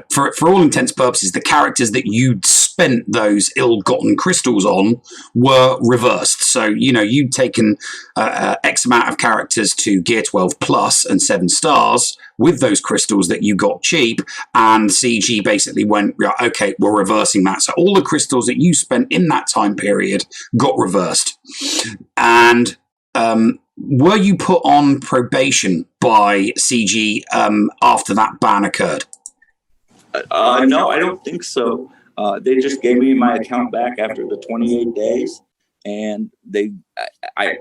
for all intents and purposes, the characters that you'd spent those ill-gotten crystals on were reversed. So you'd taken X amount of characters to Gear 12 Plus and 7 stars with those crystals that you got cheap, and CG basically went, okay, we're reversing that. So all the crystals that you spent in that time period got reversed. And were you put on probation by CG after that ban occurred? No, I don't think so. They just gave me my account back after the 28 days, and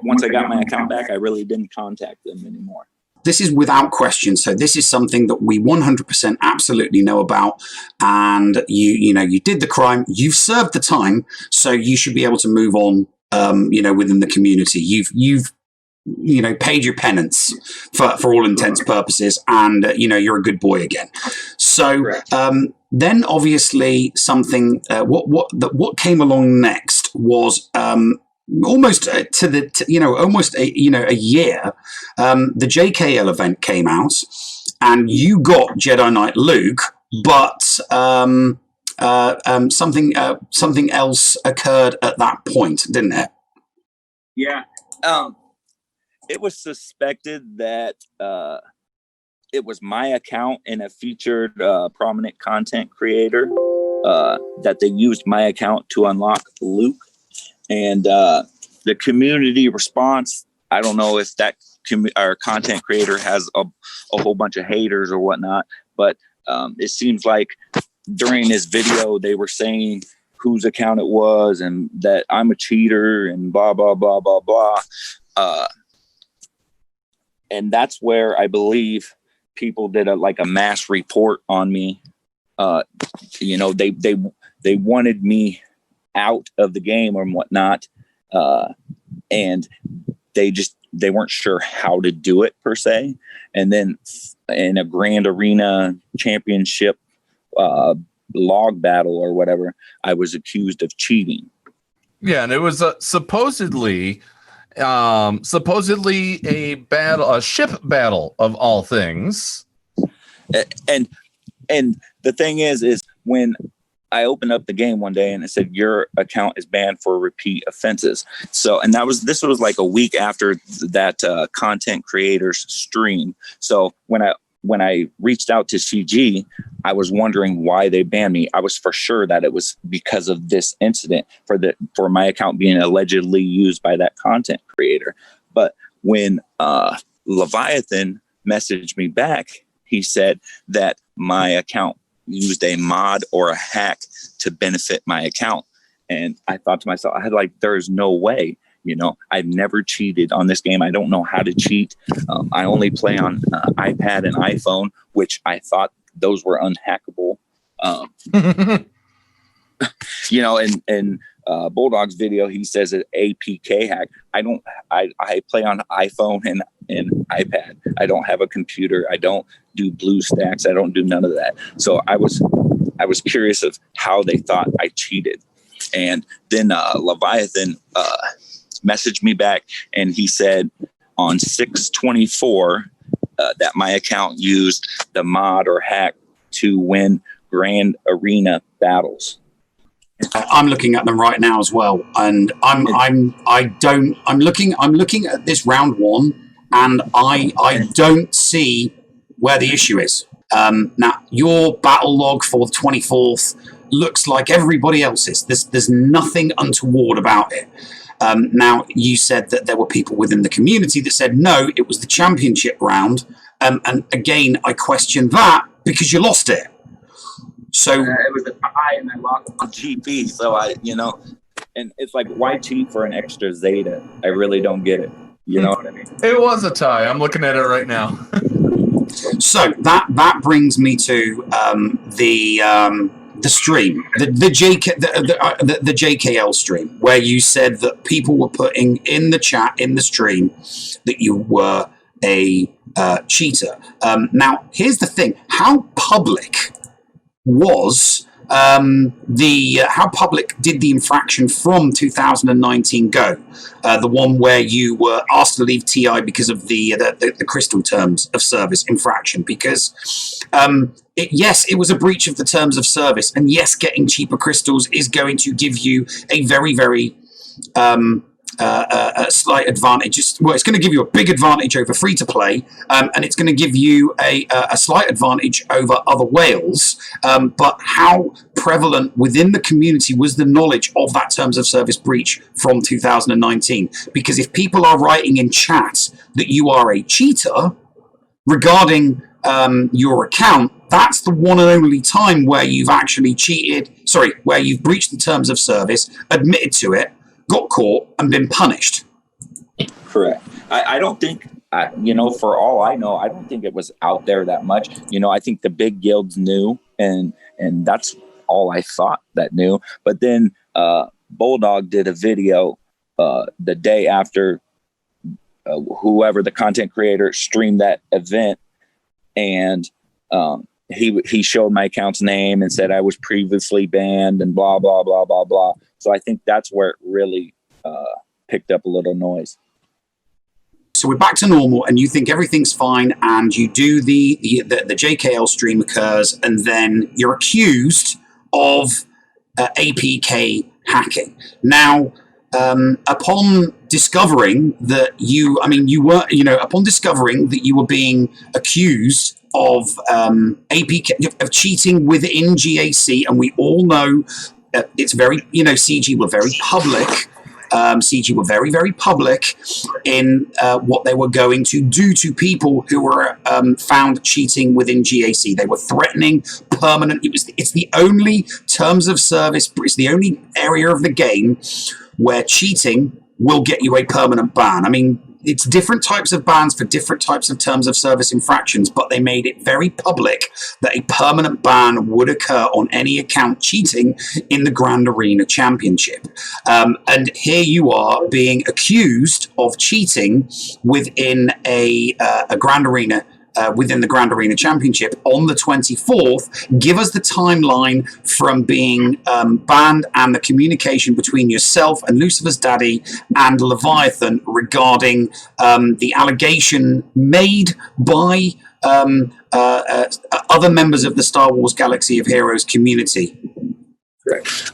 once I got my account back, I really didn't contact them anymore. This is without question. So this is something that we 100% absolutely know about. And you did the crime, you've served the time, so you should be able to move on, within the community. You've paid your penance for all intents and purposes, and you're a good boy again. So then obviously something, what came along next was, almost a year, the JKL event came out, and you got Jedi Knight Luke, but something else occurred at that point, didn't it? Yeah. It was suspected that it was my account and a featured prominent content creator, that they used my account to unlock Luke. And the community response, I don't know if that our content creator has a whole bunch of haters or whatnot, but it seems like during this video they were saying whose account it was and that I'm a cheater and blah, blah, blah, blah, blah. And that's where I believe people did a mass report on me. They wanted me out of the game or whatnot, and they weren't sure how to do it per se. And then in a Grand Arena Championship log battle or whatever, I was accused of cheating. Yeah, and it was supposedly a ship battle of all things. And the thing is when I opened up the game one day and it said your account is banned for repeat offenses. So, and this was like a week after that content creator's stream. So when I reached out to CG, I was wondering why they banned me. I was for sure that it was because of this incident for my account being allegedly used by that content creator. But when Leviathan messaged me back, he said that my account used a mod or a hack to benefit my account. And I thought to myself, there's no way, I've never cheated on this game. I don't know how to cheat. I only play on iPad and iPhone, which I thought those were unhackable. In Bulldog's video, he says an APK hack. I play on iPhone and iPad. I don't have a computer. I don't do BlueStacks. I don't do none of that. So I was curious of how they thought I cheated. And then Leviathan messaged me back, and he said on 6/24 that my account used the mod or hack to win Grand Arena battles. I'm looking at them right now as well, and I'm looking at this round one, and I don't see where the issue is. Now your battle log for the 24th looks like everybody else's. There's nothing untoward about it. Now you said that there were people within the community that said no, it was the championship round, and again I question that because you lost it. So it was a tie, and I lost on GP. So and it's like, why cheat for an extra Zeta? I really don't get it. You know what I mean? It was a tie. I'm looking at it right now. So that brings me to the stream, the JKL stream, where you said that people were putting in the chat in the stream that you were a cheater. Now, here's the thing: how public was how public did the infraction from 2019 go? The one where you were asked to leave TI because of the crystal terms of service infraction. Because yes, it was a breach of the terms of service, and yes, getting cheaper crystals is going to give you a very, very a slight advantage. It's going to give you a big advantage over free to play, and it's going to give you a slight advantage over other whales. But how prevalent within the community was the knowledge of that terms of service breach from 2019? Because if people are writing in chat that you are a cheater regarding your account, that's the one and only time where you've actually cheated. Sorry, where you've breached the terms of service, admitted to it, got caught, and been punished. Correct. I don't think, for all I know, I don't think it was out there that much. I think the big guilds knew, and that's all I thought that knew. But then Bulldog did a video the day after whoever the content creator streamed that event, and he showed my account's name and said I was previously banned and blah, blah, blah, blah, blah. So I think that's where it really picked up a little noise. So we're back to normal, and you think everything's fine, and you do the JKL stream occurs, and then you're accused of APK hacking. Now, upon discovering that upon discovering that you were being accused of APK, of cheating within GAC, and we all know it's very, CG were very public. CG were very, very public in what they were going to do to people who were found cheating within GAC. They were threatening permanent. It's the only terms of service. It's the only area of the game where cheating will get you a permanent ban. I mean, it's different types of bans for different types of terms of service infractions, but they made it very public that a permanent ban would occur on any account cheating in the Grand Arena Championship. And here you are being accused of cheating within a Grand Arena within the Grand Arena Championship on the 24th. Give us the timeline from being banned and the communication between yourself and Lucifer's daddy and Leviathan regarding the allegation made by other members of the Star Wars Galaxy of Heroes community. Correct.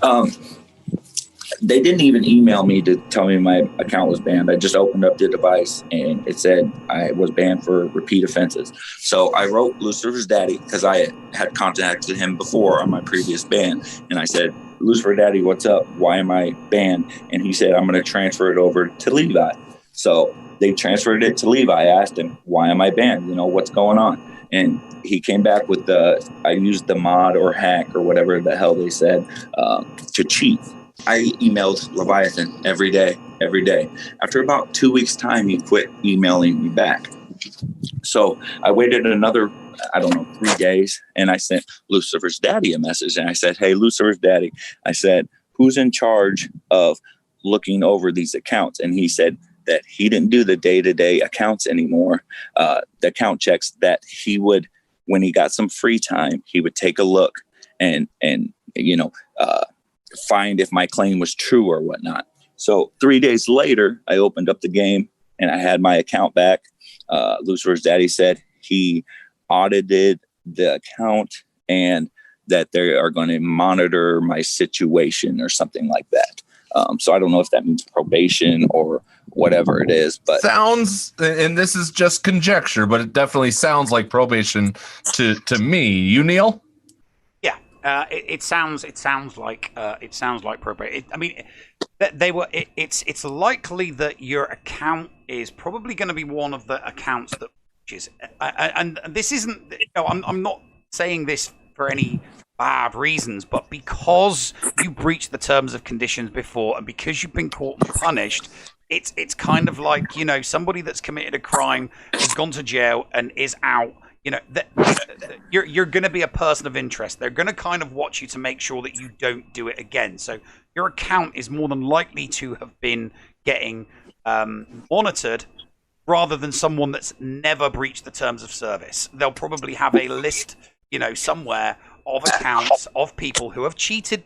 They didn't even email me to tell me my account was banned. I just opened up the device and it said I was banned for repeat offenses. So I wrote Lucifer's daddy because I had contacted him before on my previous ban. And I said, Lucifer daddy, what's up? Why am I banned? And he said, I'm going to transfer it over to Levi. So they transferred it to Levi. I asked him, why am I banned? What's going on? And he came back with I used the mod or hack or whatever the hell they said to cheat. I emailed Leviathan every day. After about 2 weeks' time, he quit emailing me back. So I waited another, 3 days, and I sent Lucifer's daddy a message. And I said, hey, Lucifer's daddy, I said, who's in charge of looking over these accounts? And he said that he didn't do the day-to-day accounts anymore. The account checks that he would, when he got some free time, he would take a look and find if my claim was true or whatnot. So 3 days later, I opened up the game and I had my account back. Lucifer's daddy said he audited the account and that they are going to monitor my situation or something like that. So I don't know if that means probation or whatever it is, but sounds, and this is just conjecture, but it definitely sounds like probation to me. You, Neil? It sounds like probate. It's likely that your account is probably going to be one of the accounts that is, and this isn't. I'm not saying this for any bad reasons, but because you breached the terms and conditions before, and because you've been caught and punished, it's kind of like, you know, somebody that's committed a crime, has gone to jail, and is out. You know, you're going to be a person of interest. They're going to kind of watch you to make sure that you don't do it again. So your account is more than likely to have been getting monitored, rather than someone that's never breached the terms of service. They'll probably have a list, you know, somewhere of accounts of people who have cheated,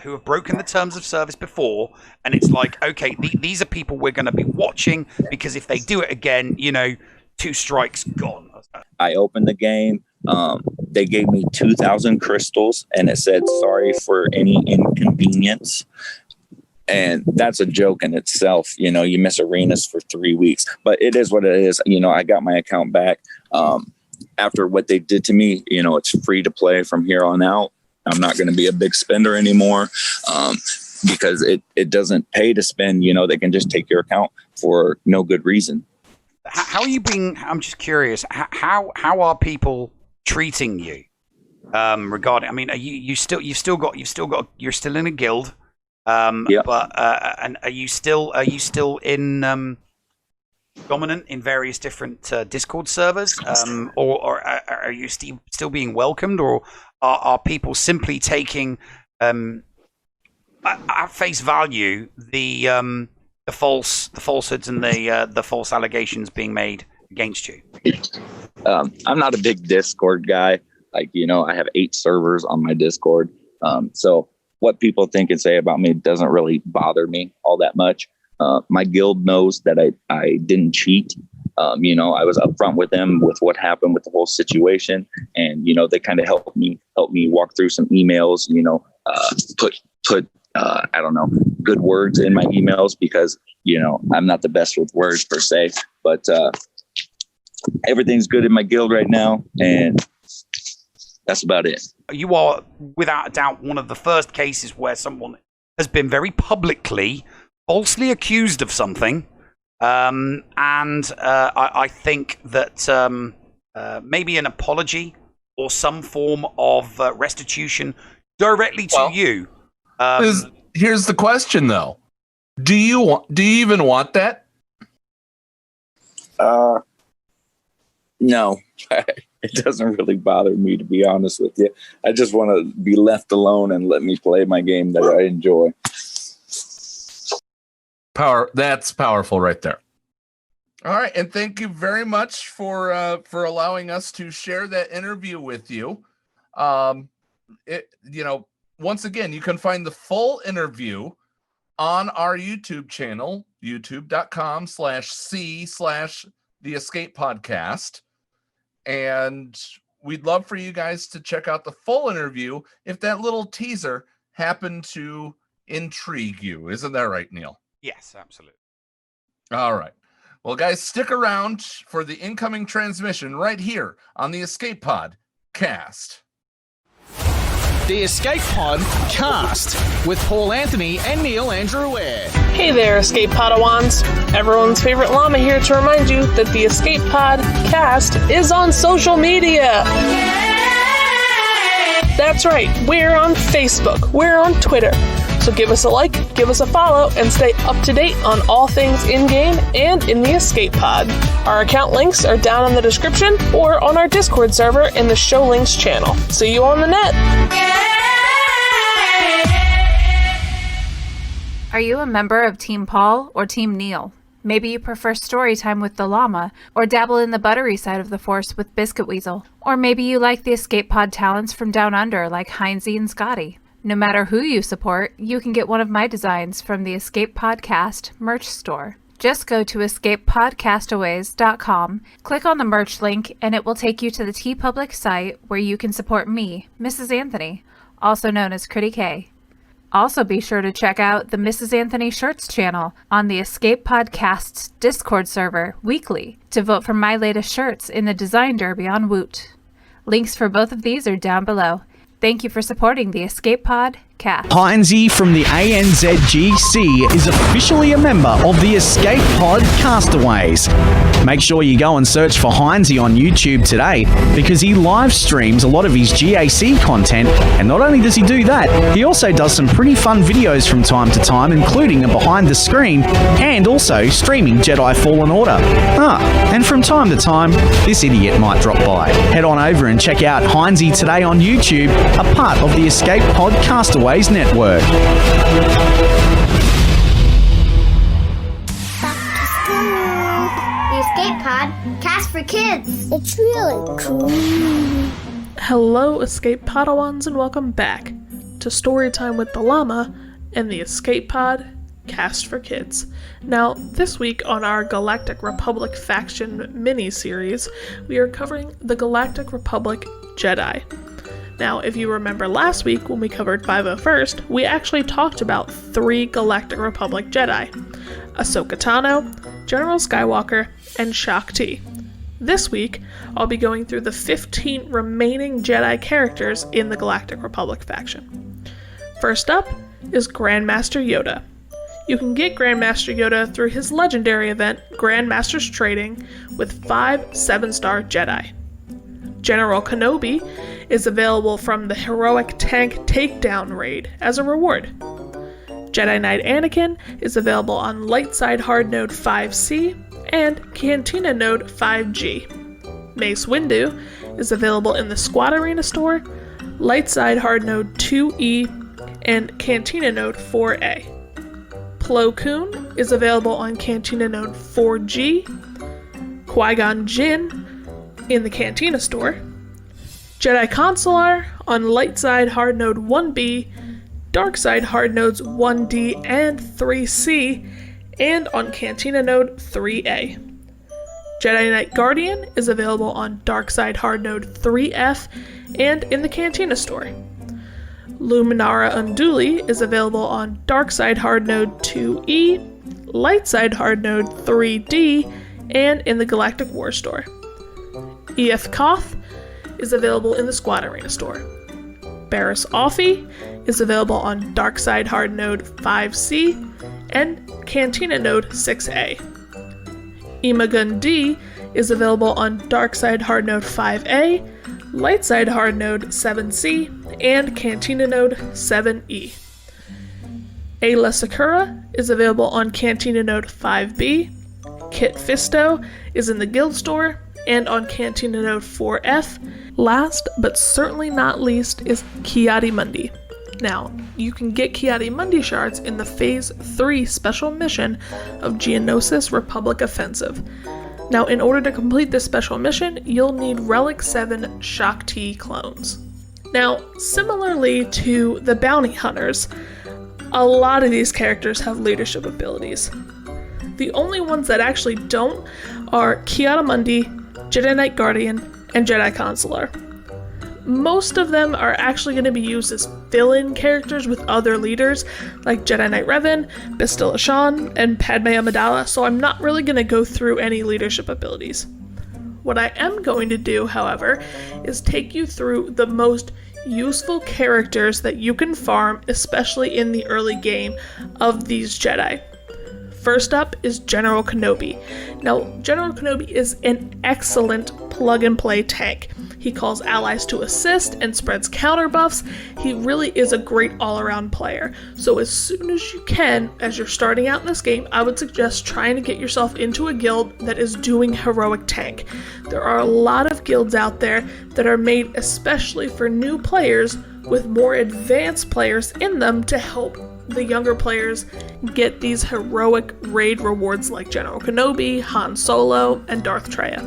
who have broken the terms of service before, and it's like, okay, these are people we're going to be watching, because if they do it again, you know, 2 strikes, gone. I opened the game. They gave me 2,000 crystals, and it said, sorry for any inconvenience. And that's a joke in itself. You know, you miss arenas for 3 weeks, but it is what it is. You know, I got my account back. After what they did to me, you know, it's free to play from here on out. I'm not going to be a big spender anymore, because it doesn't pay to spend. You know, they can just take your account for no good reason. How are you being? I'm just curious. How are people treating you regarding? I mean, are you're still in a guild. Yeah. But and are you still in dominant in various different Discord servers, or are you still being welcomed, or are people simply taking at face value the falsehoods and the false allegations being made against you? I'm not a big Discord guy. Like, you know, I have 8 servers on my Discord, so what people think and say about me doesn't really bother me all that much. My guild knows that I didn't cheat. You know, I was upfront with them with what happened with the whole situation, and you know, they kind of helped me walk through some emails. You know, put I don't know, good words in my emails, because you know, I'm not the best with words per se, but everything's good in my guild right now, and that's about it. You are, without a doubt, one of the first cases where someone has been very publicly falsely accused of something, and I think that maybe an apology or some form of restitution directly to you. Here's the question, though: Do you even want that? No. It doesn't really bother me, to be honest with you. I just want to be left alone and let me play my game that I enjoy. That's powerful right there. All right, and thank you very much for allowing us to share that interview with you. You know, once again, you can find the full interview on our YouTube channel, youtube.com/c/The Escape Podcast. And we'd love for you guys to check out the full interview if that little teaser happened to intrigue you. Isn't that right, Neil? Yes, absolutely. All right. Well, guys, stick around for the incoming transmission right here on the Escape Pod Cast. The Escape Pod Cast with Paul Anthony and Neil Andrew Ware. Hey there, Escape Podawans. Everyone's favorite llama here to remind you that the Escape Pod Cast is on social media. That's right, we're on Facebook, we're on Twitter. So give us a like, give us a follow, and stay up to date on all things in-game and in the Escape Pod. Our account links are down in the description or on our Discord server in the Show Links channel. See you on the net. Are you a member of Team Paul or Team Neil? Maybe you prefer story time with the llama, or dabble in the buttery side of the force with Biscuit Weasel. Or maybe you like the Escape Pod talents from Down Under like Heinzie and Scotty. No matter who you support, you can get one of my designs from the Escape Podcast merch store. Just go to escapepodcastaways.com, click on the merch link, and it will take you to the TeePublic site where you can support me, Mrs. Anthony, also known as Critty K. Also be sure to check out the Mrs. Anthony Shirts channel on the Escape Podcast's Discord server weekly to vote for my latest shirts in the Design Derby on Woot. Links for both of these are down below. Thank you for supporting the Escape Pod Cast. Heinze from the ANZGC is officially a member of the Escape Pod Castaways. Make sure you go and search for Heinze on YouTube today, because he live streams a lot of his GAC content, and not only does he do that, he also does some pretty fun videos from time to time, including a behind the screen, and also streaming Jedi Fallen Order. And from time to time, this idiot might drop by. Head on over and check out Heinze today on YouTube, a part of the Escape Pod Castaways network. The Escape Pod, cast for kids. It's really cool. Hello, Escape Podawans, and welcome back to Storytime with the Llama and the Escape Pod, cast for kids. Now, this week on our Galactic Republic faction mini-series, we are covering the Galactic Republic Jedi. Now, if you remember last week when we covered 501st, we actually talked about 3 Galactic Republic Jedi: Ahsoka Tano, General Skywalker, and Shaak Ti. This week, I'll be going through the 15 remaining Jedi characters in the Galactic Republic faction. First up is Grandmaster Yoda. You can get Grandmaster Yoda through his legendary event, Grandmaster's Trading, with 5 7-star Jedi. General Kenobi is available from the Heroic Tank Takedown raid as a reward. Jedi Knight Anakin is available on Lightside Hard Node 5C and Cantina Node 5G. Mace Windu is available in the Squad Arena store, Lightside Hard Node 2E, and Cantina Node 4A. Plo Koon is available on Cantina Node 4G, Qui-Gon Jinn in the Cantina store, Jedi Consular on Lightside Hard Node 1B, Darkside Hard Nodes 1D and 3C, and on Cantina Node 3A. Jedi Knight Guardian is available on Darkside Hard Node 3F and in the Cantina store. Luminara Unduli is available on Darkside Hard Node 2E, Lightside Hard Node 3D, and in the Galactic War store. EF Koth is available in the Squad Arena store. Barriss Offee is available on Darkside Hard Node 5C and Cantina Node 6A. Imogen D is available on Darkside Hard Node 5A, Lightside Hard Node 7C, and Cantina Node 7E. Ayla Secura is available on Cantina Node 5B. Kit Fisto is in the Guild store and on Cantina Node 4F. Last, but certainly not least, is Ki-Adi-Mundi. Now, you can get Ki-Adi-Mundi shards in the Phase 3 special mission of Geonosis Republic Offensive. Now, in order to complete this special mission, you'll need Relic 7 Shaak Ti clones. Now, similarly to the Bounty Hunters, a lot of these characters have leadership abilities. The only ones that actually don't are Ki-Adi-Mundi, Jedi Knight Guardian, and Jedi Consular. Most of them are actually going to be used as fill-in characters with other leaders, like Jedi Knight Revan, Bastila Shan, and Padme Amidala, so I'm not really going to go through any leadership abilities. What I am going to do, however, is take you through the most useful characters that you can farm, especially in the early game of these Jedi. First up is General Kenobi. Now, General Kenobi is an excellent plug-and-play tank. He calls allies to assist and spreads counter buffs. He really is a great all-around player. So as soon as you can, as you're starting out in this game, I would suggest trying to get yourself into a guild that is doing heroic tank. There are a lot of guilds out there that are made especially for new players with more advanced players in them to help the younger players get these heroic raid rewards like General Kenobi, Han Solo, and Darth Traya.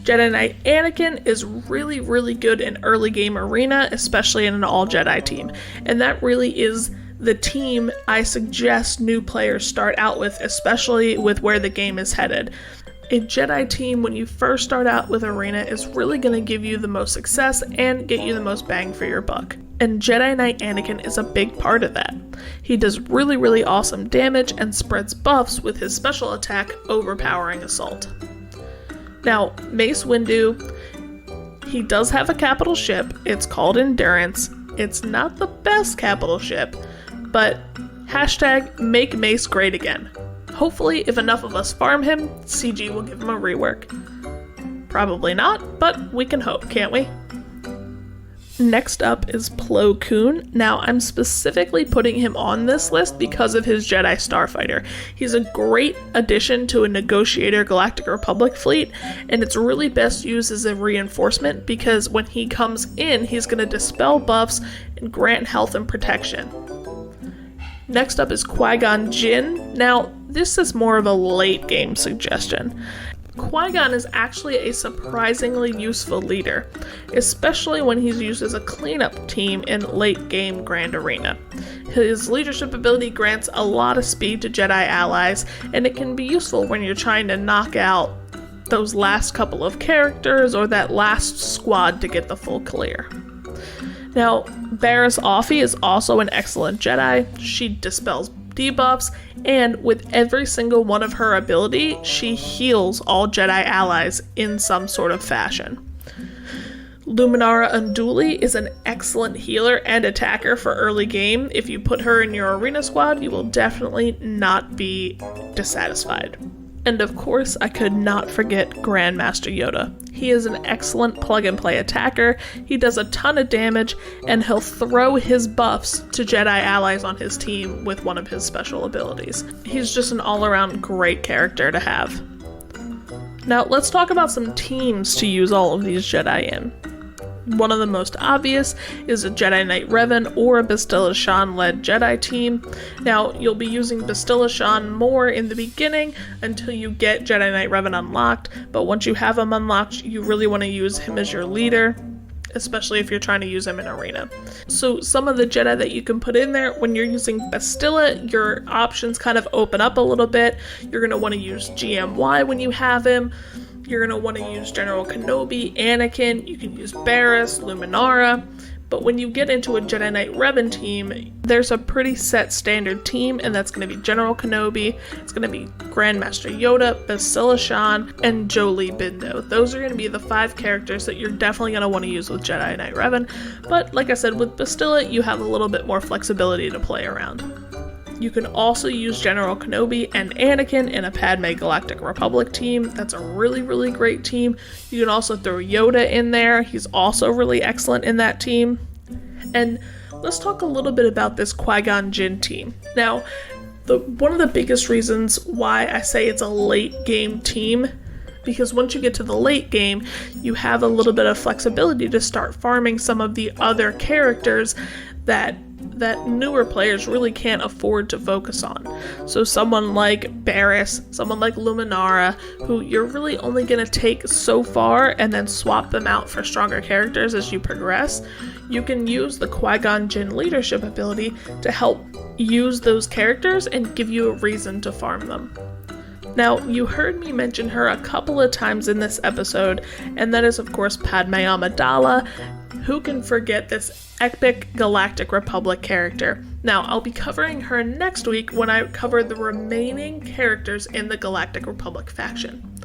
Jedi Knight Anakin is really, really good in early game arena, especially in an all-Jedi team, and that really is the team I suggest new players start out with, especially with where the game is headed. A Jedi team, when you first start out with Arena, is really going to give you the most success and get you the most bang for your buck. And Jedi Knight Anakin is a big part of that. He does really, really awesome damage and spreads buffs with his special attack, Overpowering Assault. Now, Mace Windu, he does have a capital ship. It's called Endurance, It's not the best capital ship, but hashtag make Mace great again. Hopefully, if enough of us farm him, CG will give him a rework. Probably not, but we can hope, can't we? Next up is Plo Koon. Now, I'm specifically putting him on this list because of his Jedi Starfighter. He's a great addition to a Negotiator Galactic Republic fleet, and it's really best used as a reinforcement because when he comes in, he's going to dispel buffs and grant health and protection. Next up is Qui-Gon Jinn. Now, this is more of a late game suggestion. Qui-Gon is actually a surprisingly useful leader, especially when he's used as a cleanup team in late game Grand Arena. His leadership ability grants a lot of speed to Jedi allies, and it can be useful when you're trying to knock out those last couple of characters or that last squad to get the full clear. Now, Barriss Offee is also an excellent Jedi. She dispels debuffs, and with every single one of her ability, she heals all Jedi allies in some sort of fashion. Luminara Unduli is an excellent healer and attacker for early game. If you put her in your arena squad, you will definitely not be dissatisfied. And of course, I could not forget Grandmaster Yoda. He is an excellent plug-and-play attacker, he does a ton of damage, and he'll throw his buffs to Jedi allies on his team with one of his special abilities. He's just an all-around great character to have. Now, let's talk about some teams to use all of these Jedi in. One of the most obvious is a Jedi Knight Revan or a Bastilla Shan-led Jedi team. Now, you'll be using Bastilla Shan more in the beginning until you get Jedi Knight Revan unlocked, but once you have him unlocked, you really want to use him as your leader, especially if you're trying to use him in Arena. So some of the Jedi that you can put in there, when you're using Bastilla, your options kind of open up a little bit. You're going to want to use GMY when you have him. You're going to want to use General Kenobi, Anakin, you can use Barriss, Luminara, but when you get into a Jedi Knight Revan team, there's a pretty set standard team, and that's going to be General Kenobi, it's going to be Grandmaster Yoda, Bastilla Shan, and Jolee Bindo. Those are going to be the 5 characters that you're definitely going to want to use with Jedi Knight Revan, but like I said, with Bastilla, you have a little bit more flexibility to play around. You can also use General Kenobi and Anakin in a Padme Galactic Republic team. That's a really, really great team. You can also throw Yoda in there. He's also really excellent in that team. And let's talk a little bit about this Qui-Gon Jinn team. Now, one of the biggest reasons why I say it's a late game team, because once you get to the late game, you have a little bit of flexibility to start farming some of the other characters that newer players really can't afford to focus on. So someone like Barriss, someone like Luminara, who you're really only going to take so far and then swap them out for stronger characters as you progress, you can use the Qui-Gon Jinn leadership ability to help use those characters and give you a reason to farm them. Now, you heard me mention her a couple of times in this episode, and that is of course Padme Amidala. Who can forget this epic Galactic Republic character? Now, I'll be covering her next week when I cover the remaining characters in the Galactic Republic faction.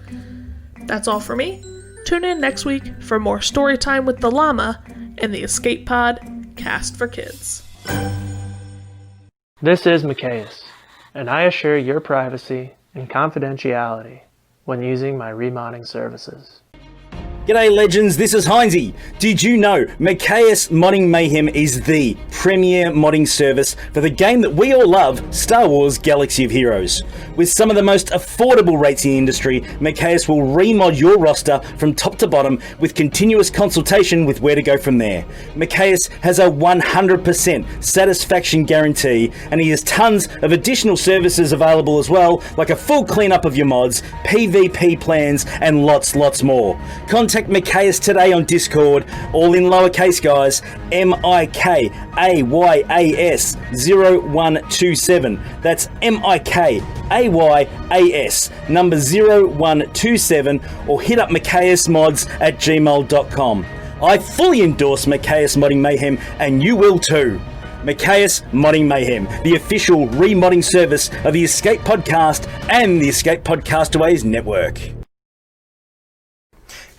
That's all for me. Tune in next week for more story time with the llama and the Escape Pod Cast for Kids. This is Micaeus, and I assure your privacy and confidentiality when using my remodding services. G'day legends, this is Heinzie. Did you know Micaeus Modding Mayhem is the premier modding service for the game that we all love, Star Wars Galaxy of Heroes? With some of the most affordable rates in the industry, Micaeus will remod your roster from top to bottom with continuous consultation with where to go from there. Micaeus has a 100% satisfaction guarantee, and he has tons of additional services available as well, like a full cleanup of your mods, PvP plans, and lots more. Contact Micaeus today on Discord, all in lowercase guys, MIKAYAS 0127. That's MIKAYAS number 0127, or hit up micaeusmods@gmail.com. I fully endorse Micaeus Modding Mayhem, and you will too. Micaeus Modding Mayhem, the official remodding service of the Escape Podcast and the Escape Pod Castaways network.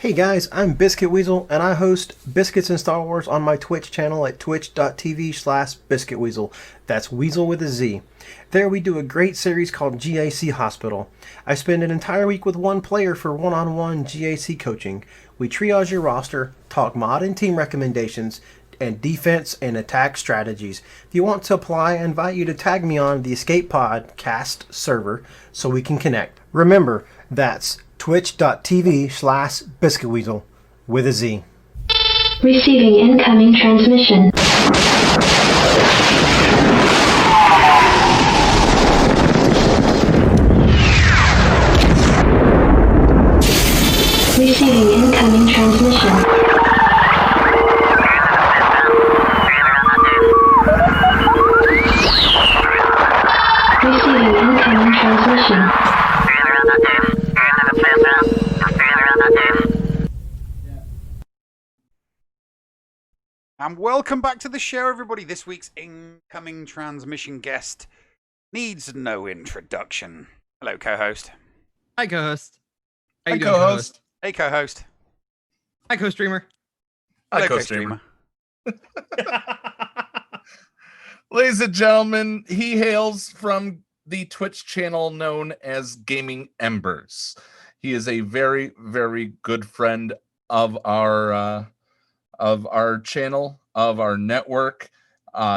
Hey guys, I'm Biscuit Weasel, and I host Biscuits and Star Wars on my Twitch channel at twitch.tv/BiscuitWeasel. That's Weasel with a Z. There we do a great series called GAC Hospital. I spend an entire week with one player for one-on-one GAC coaching. We triage your roster, talk mod and team recommendations, and defense and attack strategies. If you want to apply, I invite you to tag me on the Escape Pod cast server so we can connect. Remember, that's twitch.tv/BiscuitWeasel with a Z. Receiving incoming transmission. Receiving incoming transmission. Receiving incoming transmission. And welcome back to the show, everybody. This week's incoming transmission guest needs no introduction. Hello, co-host. Hi, co-host. How Hi, you doing, co-host. Hey, co-host. Hi, co-streamer. Hello, Hi, co-streamer. Ladies and gentlemen, he hails from the Twitch channel known as Gaming Embers. He is a very, very good friend of our channel, of our network.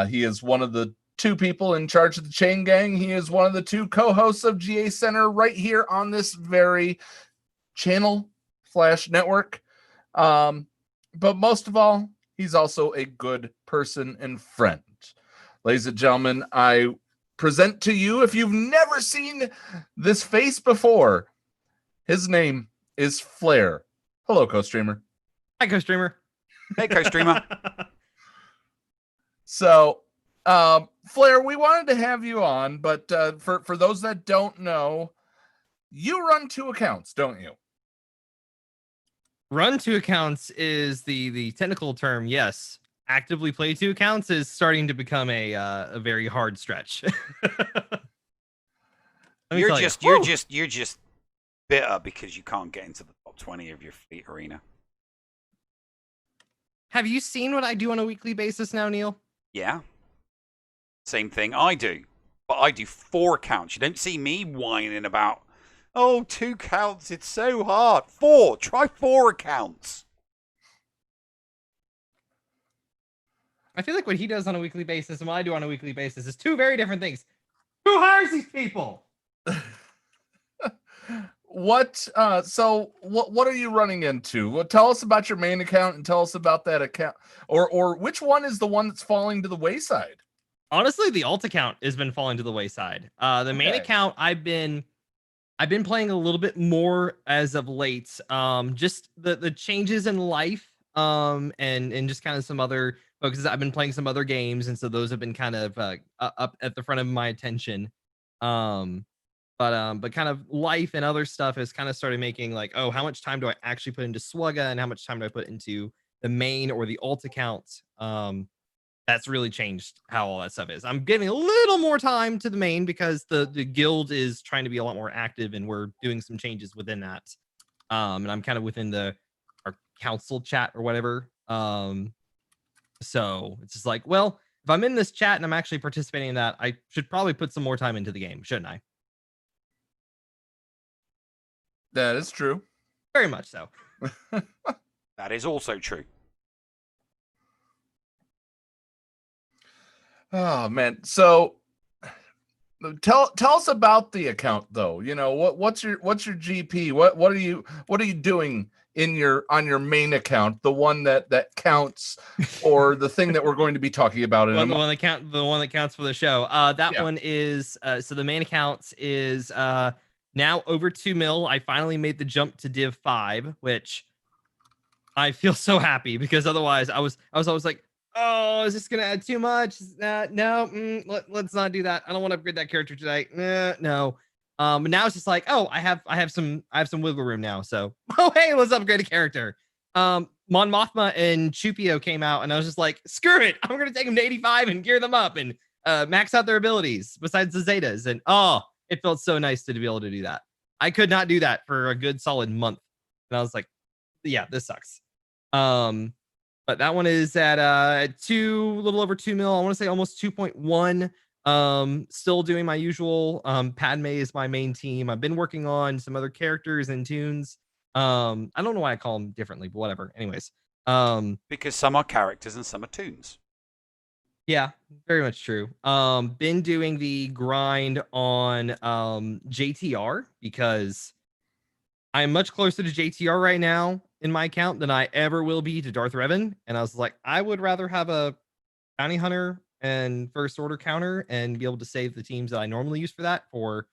He is one of the two people in charge of the Chain Gang. He is one of the two co-hosts of GA Center right here on this very channel/network. But most of all, he's also a good person and friend. Ladies and gentlemen, I present to you, if you've never seen this face before, his name is Flair. Hello, co-streamer. Hi, co-streamer. Hey, co-streamer. So, Flair, we wanted to have you on, but for those that don't know, you run two accounts, don't you? Run two accounts is the technical term, yes. Actively play two accounts is starting to become a very hard stretch. You're just bitter because you can't get into the top 20 of your fleet arena. Have you seen what I do on a weekly basis now, Neil? Yeah. Same thing I do. But I do 4 accounts. You don't see me whining about, oh, 2 counts, it's so hard. 4. Try 4 accounts. I feel like what he does on a weekly basis and what I do on a weekly basis is two very different things. Who hires these people? What are you running into? Well, tell us about your main account and tell us about that account, or which one is the one that's falling to the wayside? Honestly, the alt account has been falling to the wayside. The main account I've been playing a little bit more as of late. Just the changes in life, and just kind of some other focuses. I've been playing some other games, and so those have been kind of up at the front of my attention. But kind of life and other stuff has kind of started making like, oh, how much time do I actually put into SWGOH and how much time do I put into the main or the alt account? That's really changed how all that stuff is. I'm giving a little more time to the main because the guild is trying to be a lot more active and we're doing some changes within that. And I'm kind of within our council chat or whatever. So it's just like, well, if I'm in this chat and I'm actually participating in that, I should probably put some more time into the game, shouldn't I? That is true. Very much so. That is also true. Oh man. So tell us about the account though. You know, what's your GP? What are you doing on your main account, the one that counts, or the thing that we're going to be talking about in a moment? The one that counts for the show. One is so the main account is now over 2 mil. I finally made the jump to Div 5, which I feel so happy because otherwise I was always like, oh, is this gonna add too much? No, let's not do that. I don't want to upgrade that character today. No. But now it's just like, oh, I have some wiggle room now. So, oh hey, let's upgrade a character. Mon Mothma and Chupio came out, and I was just like, screw it, I'm gonna take them to 85 and gear them up and max out their abilities besides the Zetas. And oh, it felt so nice to be able to do that. I could not do that for a good solid month, and I was like, yeah, this sucks. But that one is at a little over 2 mil. I want to say almost 2.1. Still doing my usual. Padme is my main team. I've been working on some other characters and tunes. I don't know why I call them differently, but whatever. Anyways, because some are characters and some are tunes. Yeah, very much true. Been doing the grind on JTR because I'm much closer to JTR right now in my account than I ever will be to Darth Revan. And I was like, I would rather have a bounty hunter and first order counter and be able to save the teams that I normally use for that for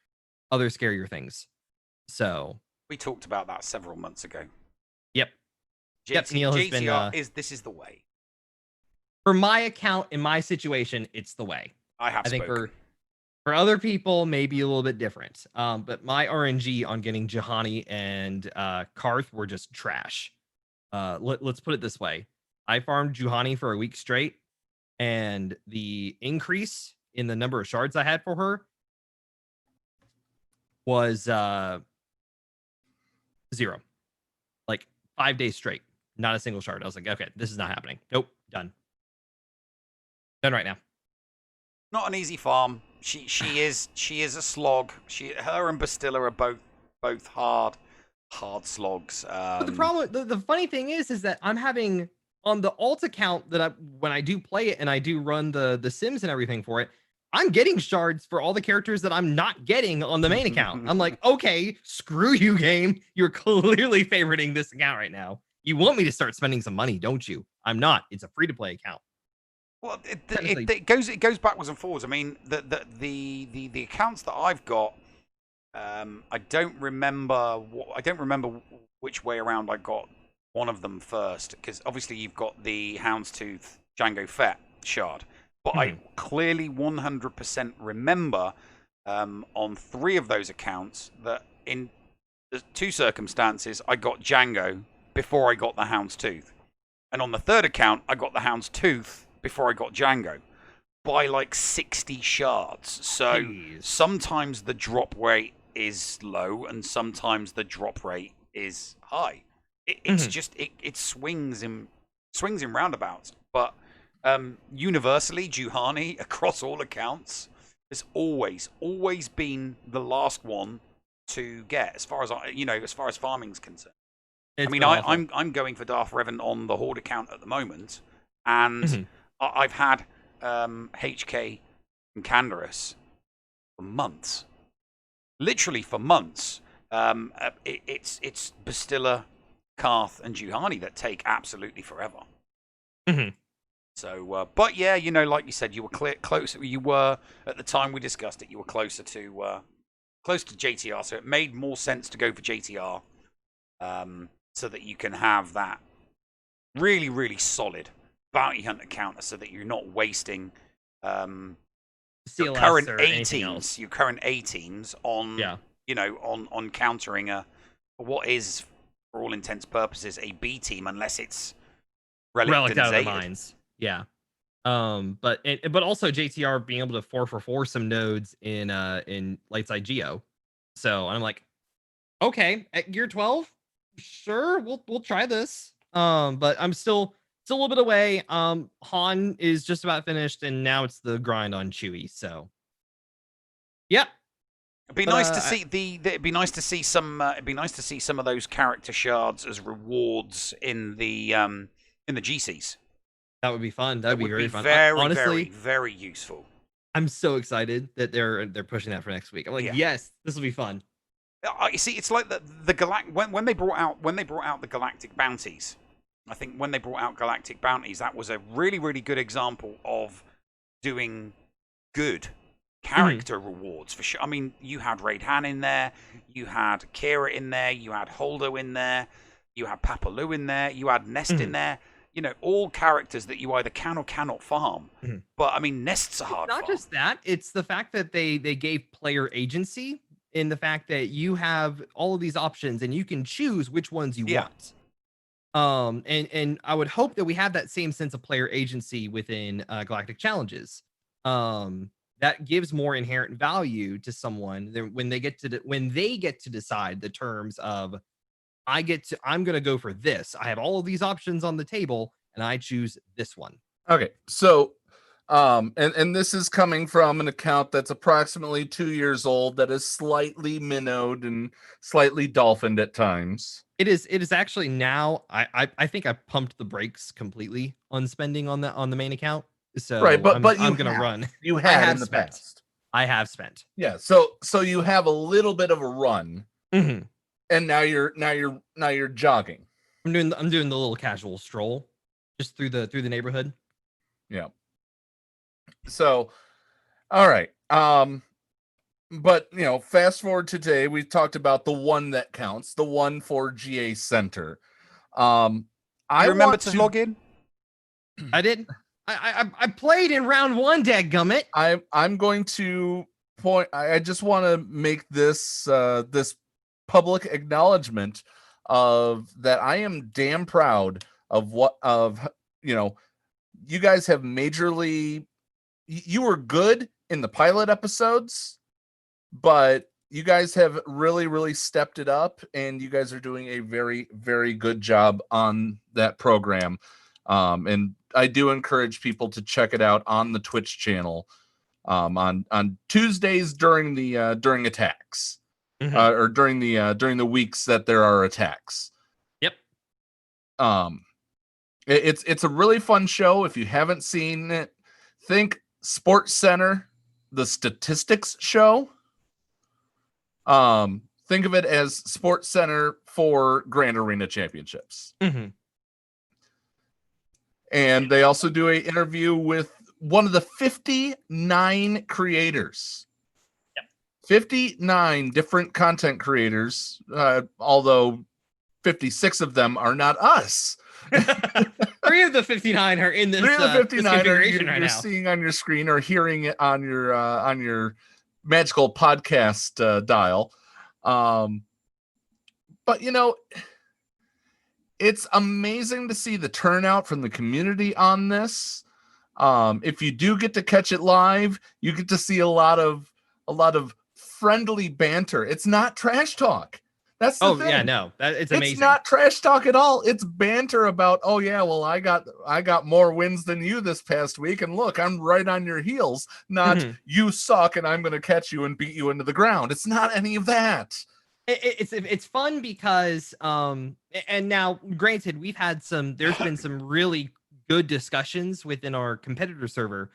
other scarier things. So we talked about that several months ago. Yep. Neil has JTR been, this is the way. For my account, in my situation, it's the way. I think for other people, maybe a little bit different. But my RNG on getting Juhani and Karth were just trash. Let's put it this way. I farmed Juhani for a week straight, and the increase in the number of shards I had for her was 0. Like 5 days straight. Not a single shard. I was like, okay, this is not happening. Nope, done. Done right now. Not an easy farm. She is a slog. Her and Bastilla are both hard slogs. But the problem, the funny thing is that I'm having on the alt account that when I do play it and I do run the sims and everything for it, I'm getting shards for all the characters that I'm not getting on the main account. I'm like, okay, screw you, game. You're clearly favoriting this account right now. You want me to start spending some money, don't you? I'm not. It's a free to play account. Well, it goes backwards and forwards. I mean, the accounts that I've got, I don't remember which way around I got one of them first, because obviously you've got the Houndstooth Jango Fett shard, but I clearly 100% remember on 3 of those accounts that in the 2 circumstances I got Jango before I got the Houndstooth, and on the 3rd account I got the Houndstooth before I got Jango by like 60 shards. So sometimes the drop rate is low and sometimes the drop rate is high. It's just it swings in roundabouts. But universally, Juhani across all accounts has always been the last one to get, as far as farming's concerned. I'm going for Darth Revan on the Horde account at the moment, and I've had HK and Canderous for months, literally for months. It's Bastilla, Karth, and Juhani that take absolutely forever. So, but yeah, like you said, you were closer. You were at the time we discussed it. You were closer to JTR, so it made more sense to go for JTR, so that you can have that really, really solid bounty hunter counter, so that you're not wasting your current 18s on on countering what is, for all intents purposes, a B team, unless it's relic out of the mines. Yeah. But also JTR being able to 4-for-4 some nodes in Lightside Geo. So I'm like, okay, at gear 12, sure, we'll try this. But I'm still a little bit away. Han is just about finished, and now it's the grind on Chewie. So, yeah, it'd be nice to see it'd be nice to see some of those character shards as rewards in the GCs. That would be fun. That would be very fun. Honestly, Honestly, very useful. I'm so excited that they're pushing that for next week. I'm like, yes, this will be fun. You see, it's like when they brought out the galactic bounties. I think when they brought out galactic bounties, that was a really, really good example of doing good character rewards for sure. I mean, you had Raid Han in there, you had Kira in there, you had Holdo in there, you had Papalu in there, you had Nest in there. All characters that you either can or cannot farm. But I mean, Nest's a hard. Not just that; it's the fact that they gave player agency in the fact that you have all of these options and you can choose which ones you want. And I would hope that we have that same sense of player agency within Galactic Challenges. That gives more inherent value to someone when they get to decide the terms of I'm going to go for this. I have all of these options on the table and I choose this one. Okay. So, and this is coming from an account that's approximately 2 years old that is slightly minnowed and slightly dolphined at times. It is actually now. I think I pumped the brakes completely on spending on the main account. So right, but I'm gonna run. You have in the spent. past. I have spent. Yeah. So you have a little bit of a run, and now you're jogging. I'm doing the little casual stroll, just through the neighborhood. Yeah. So, all right. But fast forward to today, we talked about the one that counts, the one for GA Center. I remember to log in. I did. I played in round 1, dadgummit. I'm going to point. I just want to make this this public acknowledgement of that. I am damn proud of you guys have majorly. You were good in the pilot episodes, but you guys have really, really stepped it up, and you guys are doing a very, very good job on that program. And I do encourage people to check it out on the Twitch channel on Tuesdays during the during attacks, or during the weeks that there are attacks. Yep. It's a really fun show. If you haven't seen it, think Sports Center, the statistics show. Think of it as Sports Center for Grand Arena Championships. And they also do an interview with one of the 59 creators. Yep. 59 different content creators, although 56 of them are not us. 3 of the 59 are in this. 3 of the 59 are you're seeing on your screen or hearing it on your magical podcast dial. But it's amazing to see the turnout from the community on this. If you do get to catch it live, you get to see a lot of friendly banter. It's not trash talk. That's the thing. Yeah, no, it's amazing. It's not trash talk at all. It's banter about, oh yeah, well I got more wins than you this past week, and look, I'm right on your heels. Not you suck and I'm going to catch you and beat you into the ground. It's not any of that. It's fun because and now granted there's been some really good discussions within our competitor server,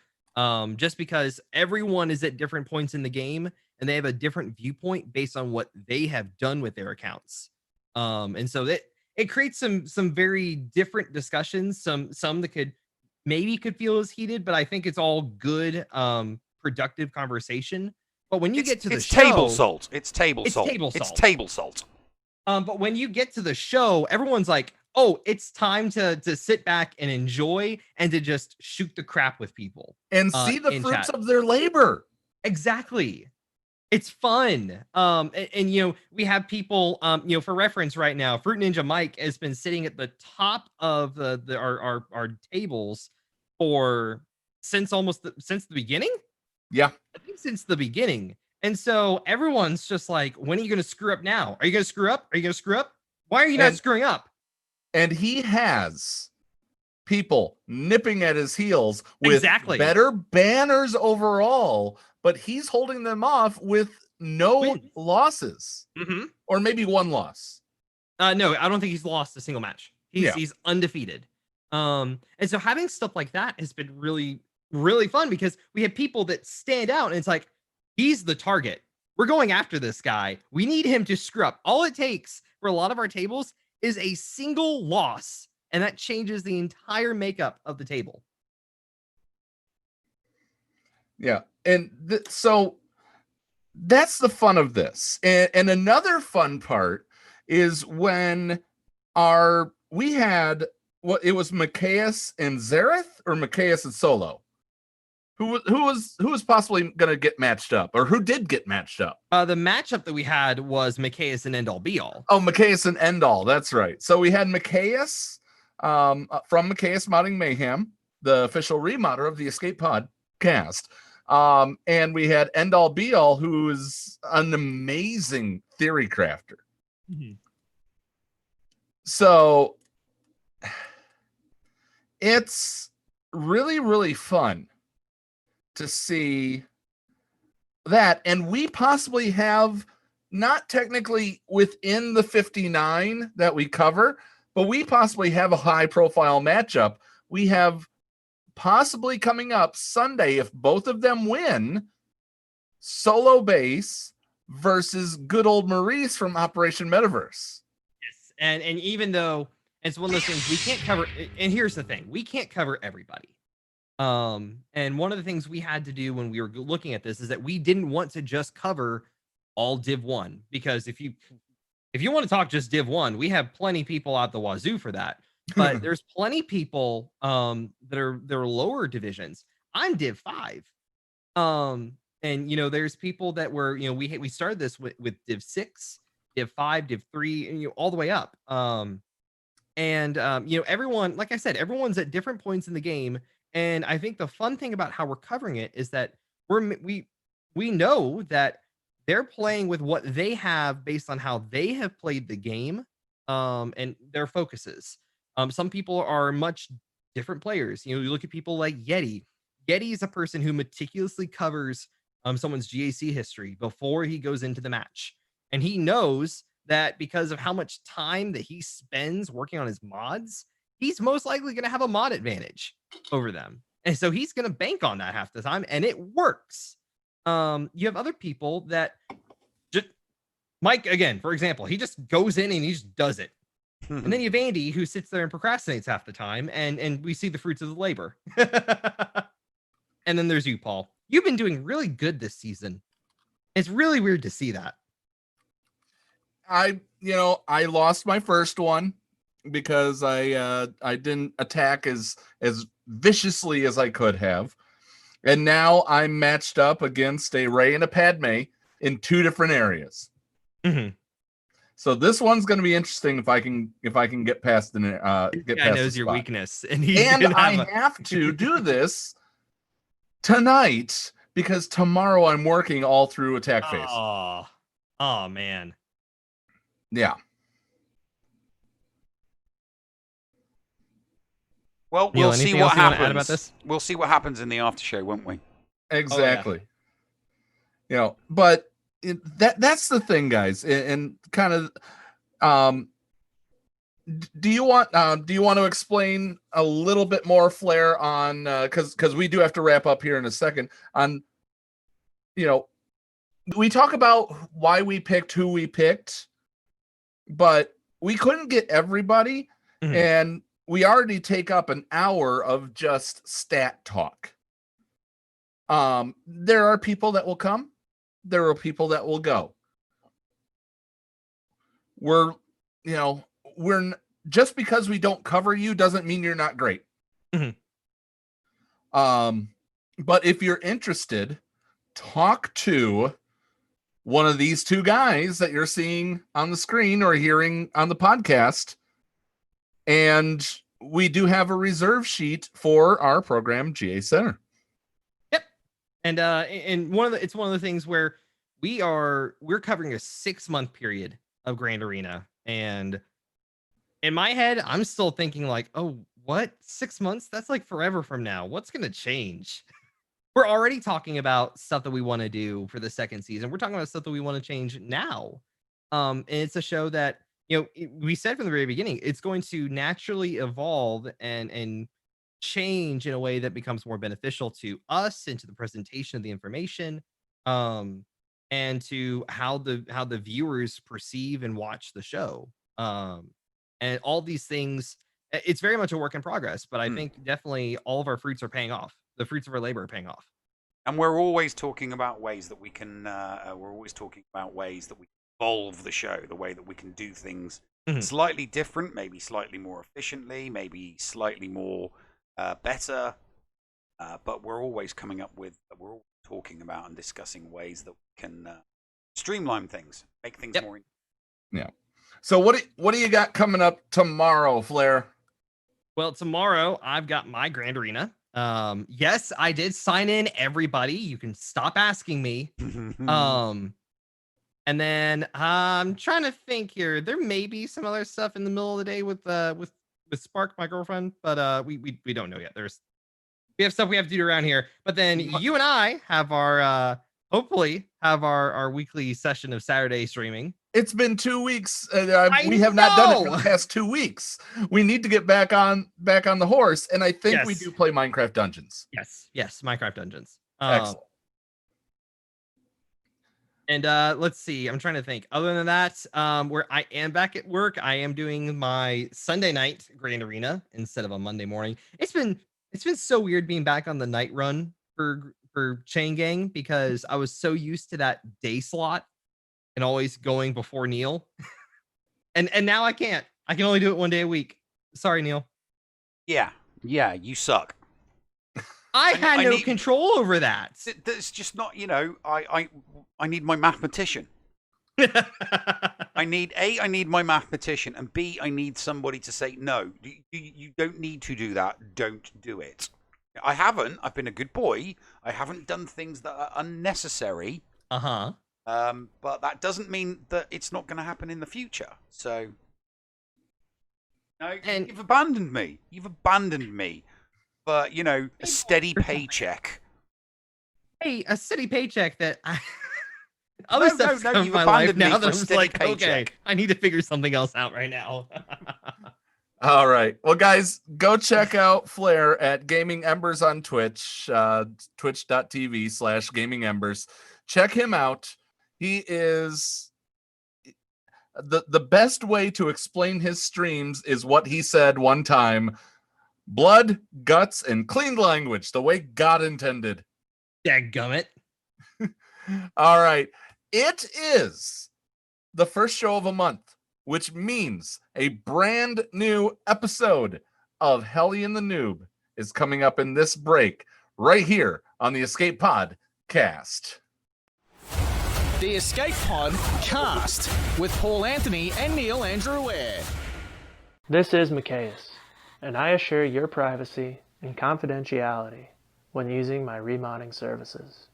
just because everyone is at different points in the game and they have a different viewpoint based on what they have done with their accounts. And so it creates some very different discussions, some that could feel as heated, but I think it's all good, productive conversation. But when you get to the show, it's table salt. But when you get to the show, everyone's like, oh, it's time to sit back and enjoy and to just shoot the crap with people and see the fruits of their labor. Exactly. It's fun. And we have people, for reference right now, Fruit Ninja Mike has been sitting at the top of our tables since the beginning. Yeah. I think since the beginning. And so everyone's just like, when are you going to screw up now? Are you going to screw up? Are you going to screw up? Why are you not screwing up? And he has people nipping at his heels with better banners overall, but he's holding them off with no losses. Or maybe one loss. No, I don't think he's lost a single match. He's undefeated. And so having stuff like that has been really, really fun because we have people that stand out and it's like, he's the target. We're going after this guy. We need him to screw up. All it takes for a lot of our tables is a single loss, and that changes the entire makeup of the table. Yeah. And so that's the fun of this. And another fun part is when we had it was Macias and Zareth, or Macias and Solo. Who was possibly going to get matched up, or who did get matched up? The matchup that we had was Macias and End All Be All. Oh, Macias and End All. That's right. So we had Macias from Macias Modding Mayhem, the official remodder of the Escape Podcast. And we had End All Be All, who is an amazing theory crafter. So it's really, really fun to see that. And we possibly have, not technically within the 59 that we cover, but we possibly have a high profile matchup. We have possibly coming up Sunday, if both of them win, Solo Base versus good old Maurice from Operation Metaverse. Yes, and even though it's one of those things we can't cover, and here's the thing, we can't cover everybody. And one of the things we had to do when we were looking at this is that we didn't want to just cover all Div 1, because if you want to talk just Div 1, we have plenty people out the wazoo for that. But there's plenty people that are lower divisions. I'm Div 5. And there's people that were, we started this with Div 6, Div 5, Div 3, and all the way up. Everyone, like I said, everyone's at different points in the game. And I think the fun thing about how we're covering it is that we know that they're playing with what they have based on how they have played the game, and their focuses. Some people are much different players. You look at people like Yeti. Yeti is a person who meticulously covers someone's GAC history before he goes into the match. And he knows that because of how much time that he spends working on his mods, he's most likely going to have a mod advantage over them. And so he's going to bank on that half the time, and it works. You have other people that just, Mike, again, for example, he just goes in and he just does it. And then you have Andy, who sits there and procrastinates half the time, and we see the fruits of the labor. And then there's you, Paul. You've been doing really good this season. It's really weird to see that. I lost my first one because I didn't attack as viciously as I could have. And now I'm matched up against a Rey and a Padme in 2 different areas. Mm-hmm. So this one's going to be interesting if I can get past the get past knows the your spot. Weakness, and I have to do this tonight because tomorrow I'm working all through attack phase. Oh man. Yeah. Well, Neil, we'll see anything what else you wanna add happens. about this? We'll see what happens in the after show, won't we? Exactly. But that's the thing, guys, and kind of do you want to explain a little bit more, Flair, on because we do have to wrap up here in a second, on we talk about why we picked who we picked, but we couldn't get everybody. Mm-hmm. And we already take up an hour of just stat talk. There are people that will come. There are people that will go. We're just because we don't cover you doesn't mean you're not great. Mm-hmm. But if you're interested, talk to one of these 2 guys that you're seeing on the screen or hearing on the podcast. And we do have a reserve sheet for our program, GA Center. Yep. And it's one of the things where we're covering a 6-month period of Grand Arena. And in my head, I'm still thinking like, oh, what? 6 months? That's like forever from now. What's going to change? We're already talking about stuff that we want to do for the second season. We're talking about stuff that we want to change now. And it's a show that, we said from the very beginning, it's going to naturally evolve and change in a way that becomes more beneficial to us and to the presentation of the information, and to how the viewers perceive and watch the show. And all these things, it's very much a work in progress, but I think definitely all of our fruits are paying off. The fruits of our labor are paying off. And we're always talking about ways that we can. Evolve the show, the way that we can do things slightly different, maybe slightly more efficiently, maybe slightly more better. But we're always coming up with. We're always talking about and discussing ways that we can streamline things, make things more. Yeah. So what do you got coming up tomorrow, Flair? Well, tomorrow I've got my Grand Arena. Yes, I did sign in everybody. You can stop asking me. And then I'm trying to think here. There may be some other stuff in the middle of the day with Spark, my girlfriend, but we don't know yet. We have stuff we have to do around here. But then you and I have our hopefully have our weekly session of Saturday streaming. It's been 2 weeks. We have not done it for the past 2 weeks. We need to get back on the horse, and I think we do play Minecraft Dungeons. Yes, Minecraft Dungeons. Excellent. And let's see. I'm trying to think. Other than that, where I am back at work, I am doing my Sunday night Grand Arena instead of a Monday morning. It's been so weird being back on the night run for Chain Gang because I was so used to that day slot and always going before Neil. and now I can't. I can only do it one day a week. Sorry, Neil. Yeah, you suck. I had no control over that. That's just not, I need my mathematician. I need my mathematician, and B, I need somebody to say, no, you don't need to do that. Don't do it. I haven't. I've been a good boy. I haven't done things that are unnecessary. Uh-huh. But that doesn't mean that it's not going to happen in the future. So, no, you've abandoned me. But, a steady paycheck. Hey, a steady paycheck that other stuff's come in my life now that I'm just like, okay, I need to figure something else out right now. All right. Well, guys, go check out Flair at Gaming Embers on Twitch, twitch.tv/Gaming Embers. Check him out. He is the best way to explain his streams is what he said one time. Blood, guts, and clean language, the way God intended. Dadgummit. All right. It is the first show of a month, which means a brand new episode of Helly and the Noob is coming up in this break right here on the Escape Pod Cast. The Escape Pod Cast with Paul Anthony and Neil Andrew Ware. This is Micaeus, and I assure your privacy and confidentiality when using my remodding services.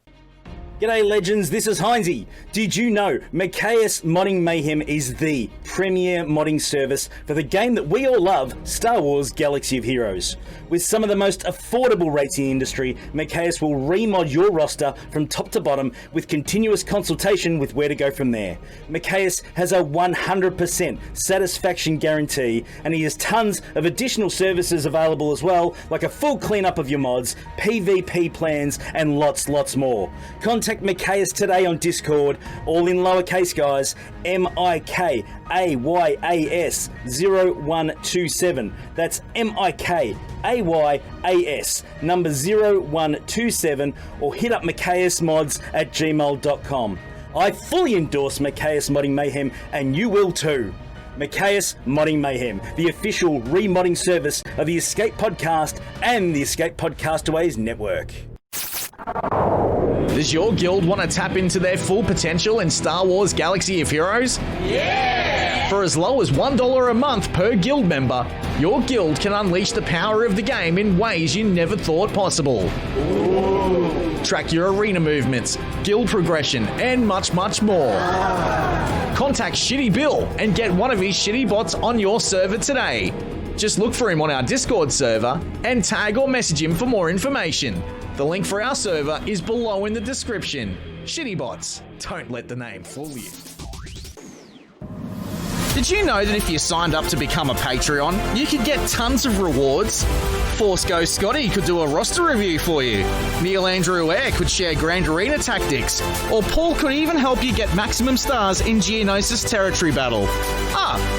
G'day legends, this is Heinzie. Did you know Micaeus Modding Mayhem is the premier modding service for the game that we all love, Star Wars Galaxy of Heroes. With some of the most affordable rates in the industry, Micaeus will remod your roster from top to bottom with continuous consultation with where to go from there. Micaeus has a 100% satisfaction guarantee, and he has tons of additional services available as well, like a full cleanup of your mods, PvP plans, and lots more. Contact Micaeus today on Discord, all in lowercase guys, MIKAYAS 0127. That's MIKAYAS number 0127, or hit up micaeusmods@gmail.com. I fully endorse Micaeus Modding Mayhem, and you will too. Micaeus Modding Mayhem, the official remodding service of the Escape Podcast and the Escape Podcastaways network. Does your guild want to tap into their full potential in Star Wars Galaxy of Heroes? Yeah! For as low as $1 a month per guild member, your guild can unleash the power of the game in ways you never thought possible. Ooh. Track your arena movements, guild progression, and much more. Contact ShittyBill and get one of his shitty bots on your server today. Just look for him on our Discord server and tag or message him for more information. The link for our server is below in the description. Shitty bots, don't let the name fool you. Did you know that if you signed up to become a Patreon, you could get tons of rewards? Force Ghost Scotty could do a roster review for you. Neil Andrew Ware could share Grand Arena tactics. Or Paul could even help you get maximum stars in Geonosis Territory Battle.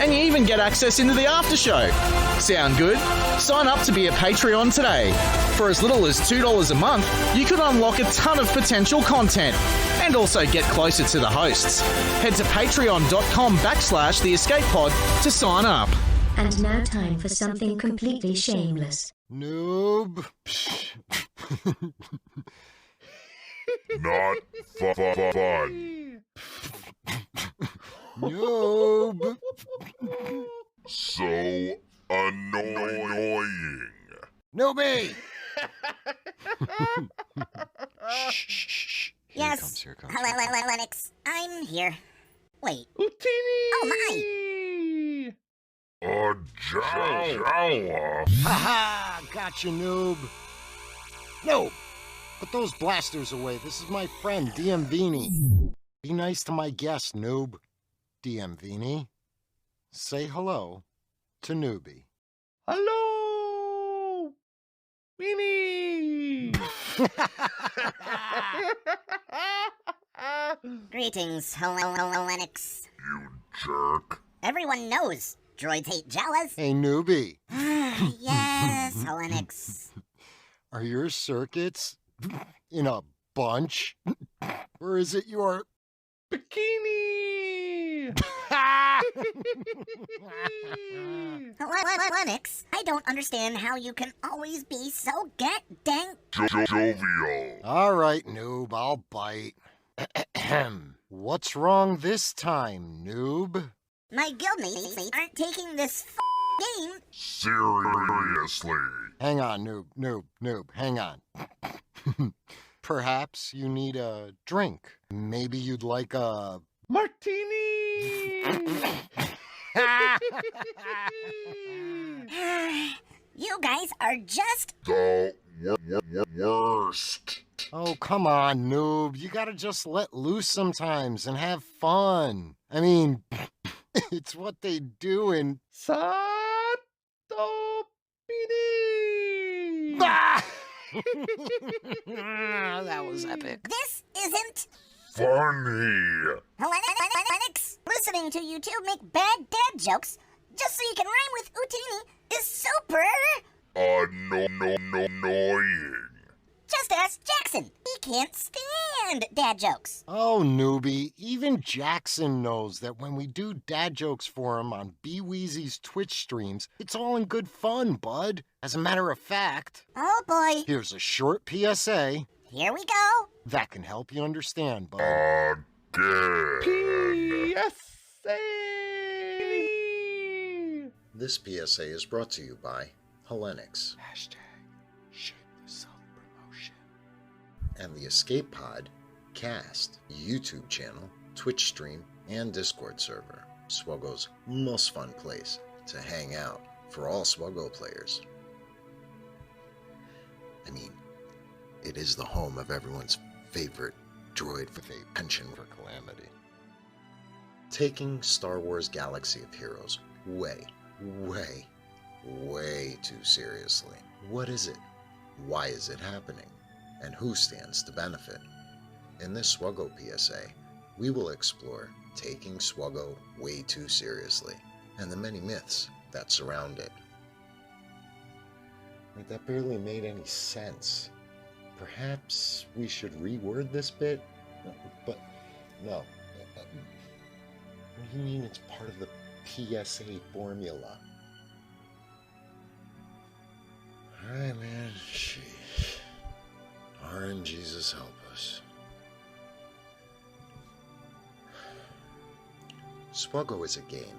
And you even get access into the after show. Sound good? Sign up to be a Patreon today. For as little as $2 a month, you could unlock a ton of potential content and also get closer to the hosts. Head to patreon.com/theescapepod to sign up. And now time for something completely shameless. Noob. Not fun. Noob. So annoying. Noobie. Yes. Hello, Lennox. I'm here. Wait. Utini! Oh my! Jawa. Haha! Gotcha, noob. No! Put those blasters away. This is my friend, DM Vini. Be nice to my guest, noob. DM Vini. Say hello to Newbie. Hello! Weenie! Greetings, Lennox. You jerk. Everyone knows droids hate Jawas. Hey, Newbie. Yes, Lennox. Are your circuits in a bunch? Or is it your bikini? Lennox, I don't understand how you can always be so dang jovial. All right, noob, I'll bite. What's wrong this time, noob? My guildmates aren't taking this game seriously. Hang on, noob, hang on. Perhaps you need a drink. Maybe you'd like a martini. You guys are just the worst. Oh, come on, noob. You gotta just let loose sometimes and have fun. I mean, it's what they do in Sato PD. That was epic. This isn't funny. Lennox, listening to you two make bad dad jokes just so you can rhyme with Utini is super annoying. Just ask Jackson. He can't stand dad jokes. Oh, newbie, even Jackson knows that when we do dad jokes for him on B-Weezy's Twitch streams, it's all in good fun, bud. As a matter of fact... Oh, boy. Here's a short PSA. Here we go. That can help you understand, bud. PSA! This PSA is brought to you by Hellenics. And the Escape Pod, Cast, YouTube channel, Twitch stream, and Discord server. SWGOH's most fun place to hang out for all SWGOH players. I mean, it is the home of everyone's favorite droid for a pension for calamity. Taking Star Wars Galaxy of Heroes way too seriously. What is it? Why is it happening? And who stands to benefit? In this SWGOH PSA, we will explore taking SWGOH way too seriously and the many myths that surround it. Wait, that barely made any sense. Perhaps we should reword this bit? But no. What do you mean it's part of the PSA formula? Alright, man. Sheesh. RNGesus help us. SWGOH is a game,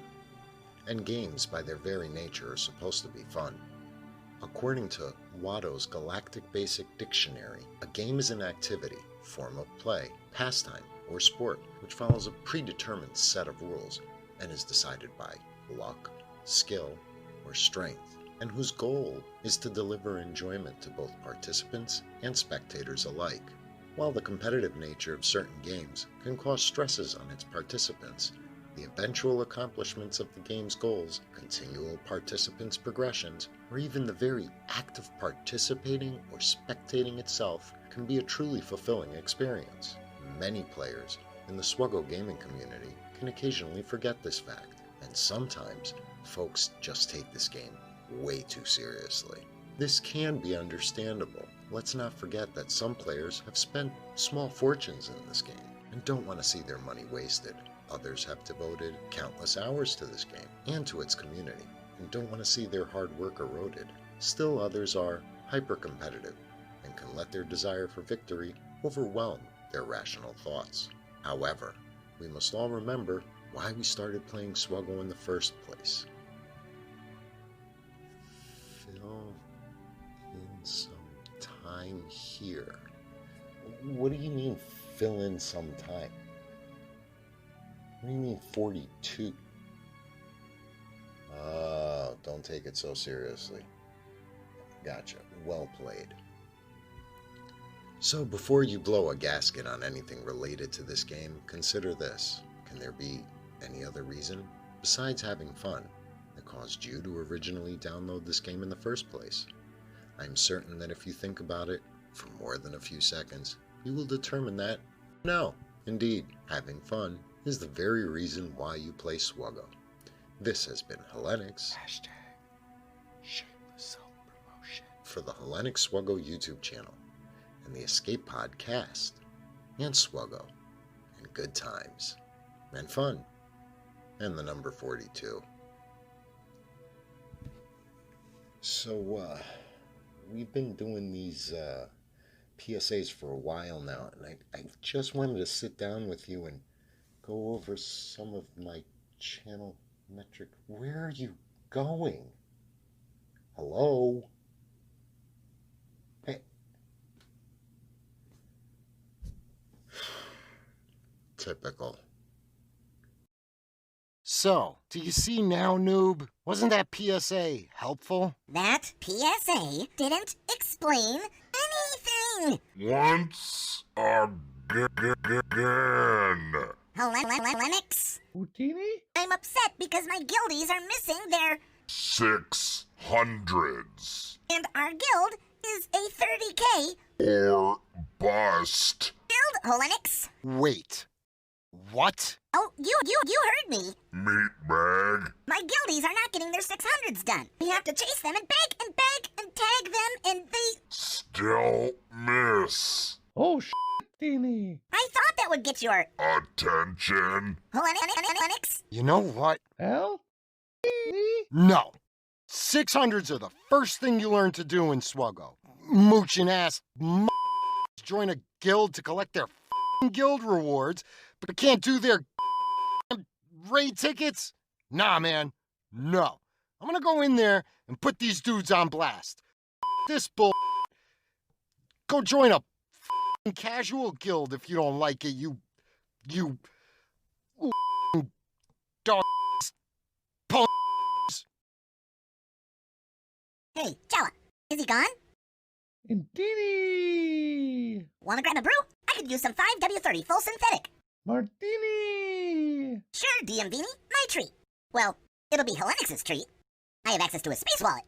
and games by their very nature are supposed to be fun. According to Watto's Galactic Basic Dictionary, a game is an activity, form of play, pastime, or sport which follows a predetermined set of rules and is decided by luck, skill, or strength, and whose goal is to deliver enjoyment to both participants and spectators alike. While the competitive nature of certain games can cause stresses on its participants, the eventual accomplishments of the game's goals, continual participants' progressions, or even the very act of participating or spectating itself can be a truly fulfilling experience. Many players in the SWGOH gaming community can occasionally forget this fact, and sometimes folks just take this game way too seriously. This can be understandable. Let's not forget that some players have spent small fortunes in this game and don't want to see their money wasted. Others have devoted countless hours to this game and to its community and don't want to see their hard work eroded. Still others are hyper-competitive and can let their desire for victory overwhelm their rational thoughts. However, we must all remember why we started playing SWGOH in the first place. Fill in some time here. What do you mean, fill in some time? What do you mean 42? Oh, don't take it so seriously. Gotcha. Well played. So before you blow a gasket on anything related to this game, consider this. Can there be any other reason, besides having fun, that caused you to originally download this game in the first place? I'm certain that if you think about it for more than a few seconds, you will determine that, no, indeed, having fun is the very reason why you play SWGOH. This has been Hellenics. For the Hellenics SWGOH YouTube channel, and the Escape Podcast, and SWGOH, and good times, and fun, and the number 42. So, we've been doing these PSAs for a while now, and I just wanted to sit down with you and go over some of my channel metric. Where are you going? Hello? Hey. Typical. So, do you see now, noob? Wasn't that PSA helpful? That PSA didn't explain anything. Once again. Hellenics? I'm upset because my guildies are missing their 600s. And our guild is a 30k Or bust. guild, Hellenics. Wait. What? Oh, you heard me. Meatbag. My guildies are not getting their 600s done. We have to chase them and beg and beg and tag them, and they Still miss. Oh, Teeny. I thought that would get your Attention. Hellenics. You know what? Hell? No. 600s are the first thing you learn to do in SWGOH. Mooching ass join a guild to collect their guild rewards, but can't do their raid tickets? Nah, man. No. I'm gonna go in there and put these dudes on blast. This bull. Go join a casual guild if you don't like it, you dog. Hey, Jella, is he gone? Martini! Wanna grab a brew? I could use some 5W30 full synthetic. Martini! Sure, DMVini, my treat. Well, it'll be Hellenics' treat. I have access to a space wallet.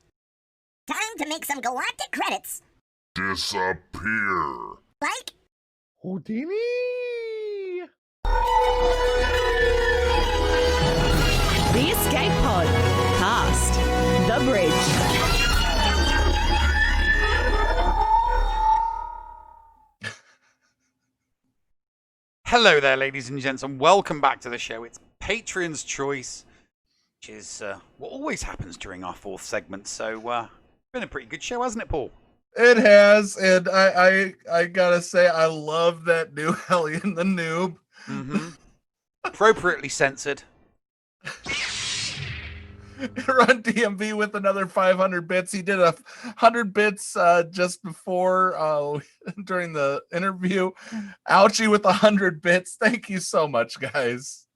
Time to make some galactic credits. Disappear. Like Houdini! The Escape Pod. Cast. The Bridge. Hello there, ladies and gents, and welcome back to the show. It's Patreon's Choice, which is what always happens during our fourth segment. So, it's been a pretty good show, hasn't it, Paul? It has, and I gotta say, I love that new Hellion the Noob. Mm-hmm. Appropriately censored. Run DMV with another 500 bits. He did 100 bits just before during the interview. Ouchie with 100 bits. Thank you so much, guys.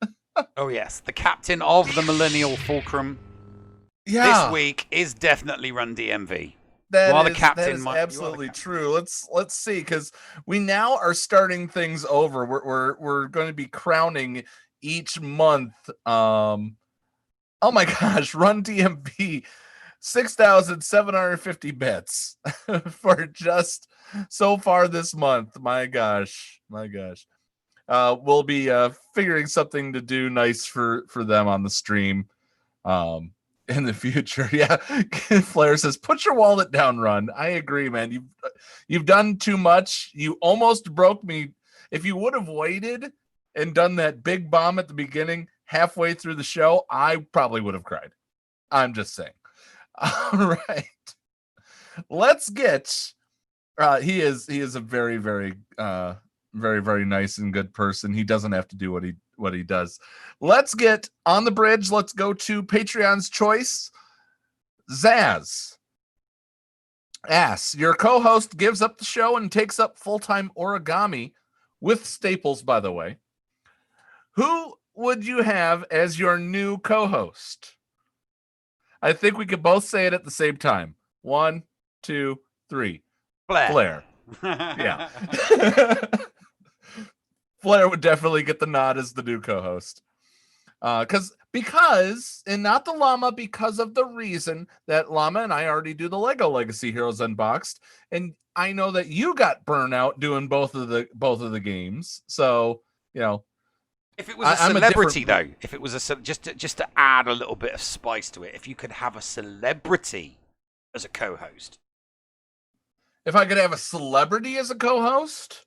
Oh yes, the captain of the Millennial Fulcrum. Yeah, this week is definitely Run DMV. That is absolutely true. Let's see, because we now are starting things over. We're going to be crowning each month. Oh my gosh, Run DMV, 6,750 bits for just so far this month. My gosh. We'll be figuring something to do nice for them on the stream in the future. Yeah, Flair says, put your wallet down, Run. I agree, man. You've done too much. You almost broke me. If you would have waited and done that big bomb at the beginning, halfway through the show, I probably would have cried. I'm just saying. All right. Let's get he is a very, very very nice and good person. He doesn't have to do what he does. Let's get on the bridge. Let's go to Patreon's Choice. Zaz. Ass, your co-host gives up the show and takes up full-time origami with Staples, by the way. Who would you have as your new co-host? I think we could both say it at the same time. 1, 2, 3. Flair. Yeah. Flair would definitely get the nod as the new co-host. Because, and not the llama, because of the reason that Llama and I already do the Lego Legacy Heroes Unboxed, and I know that you got burnout doing both of the games. So, if it was a celebrity, though, if it was just to add a little bit of spice to it, if you could have a celebrity as a co-host. If I could have a celebrity as a co-host,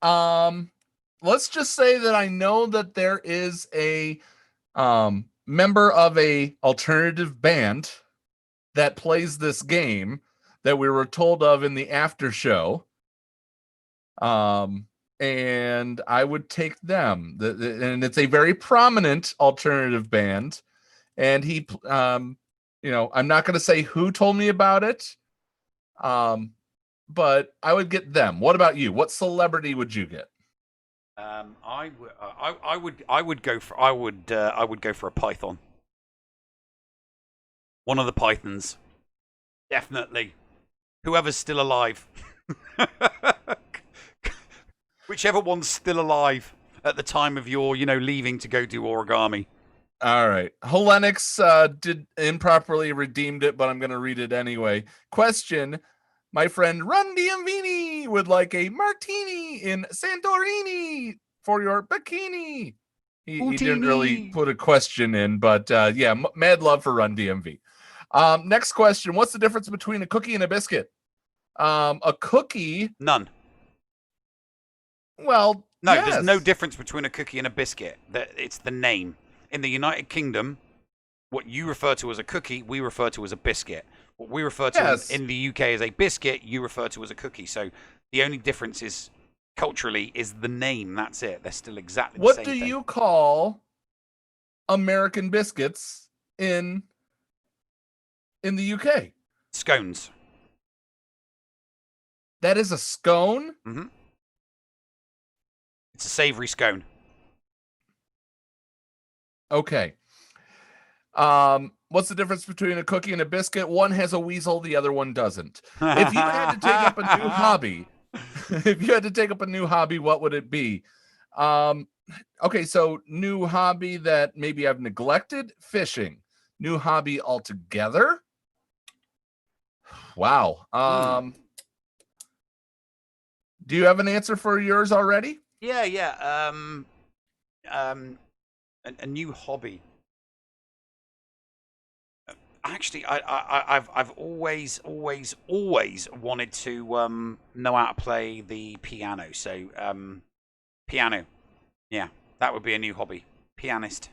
let's just say that I know that there is a member of a alternative band that plays this game that we were told of in the after show. And I would take them. And it's a very prominent alternative band. And he, I'm not going to say who told me about it. But I would get them. What about you? What celebrity would you get? I would go for a python. One of the pythons, definitely. Whoever's still alive, whichever one's still alive at the time of your, leaving to go do origami. All right, Helenix did improperly redeemed it, but I'm going to read it anyway. Question. My friend Run DMVini would like a martini in Santorini for your bikini. He didn't really put a question in, but mad love for Run DMV. Next question. What's the difference between a cookie and a biscuit? A cookie... None. Well, no, yes. There's no difference between a cookie and a biscuit. It's the name. In the United Kingdom, what you refer to as a cookie, we refer to as a biscuit. What we refer to in the UK as a biscuit, you refer to as a cookie. So the only difference is culturally is the name. That's it. They're still exactly the same thing. What do you call American biscuits in the UK? Scones. That is a scone? Mm-hmm. It's a savory scone. Okay. What's the difference between a cookie and a biscuit? One has a weasel, the other one doesn't. If you had to take up a new hobby, what would it be? Okay, so new hobby that maybe I've neglected, fishing. New hobby altogether. Wow. Do you have an answer for yours already? Yeah. A new hobby. Actually, I've always wanted to know how to play the piano. So piano, yeah, that would be a new hobby. Pianist.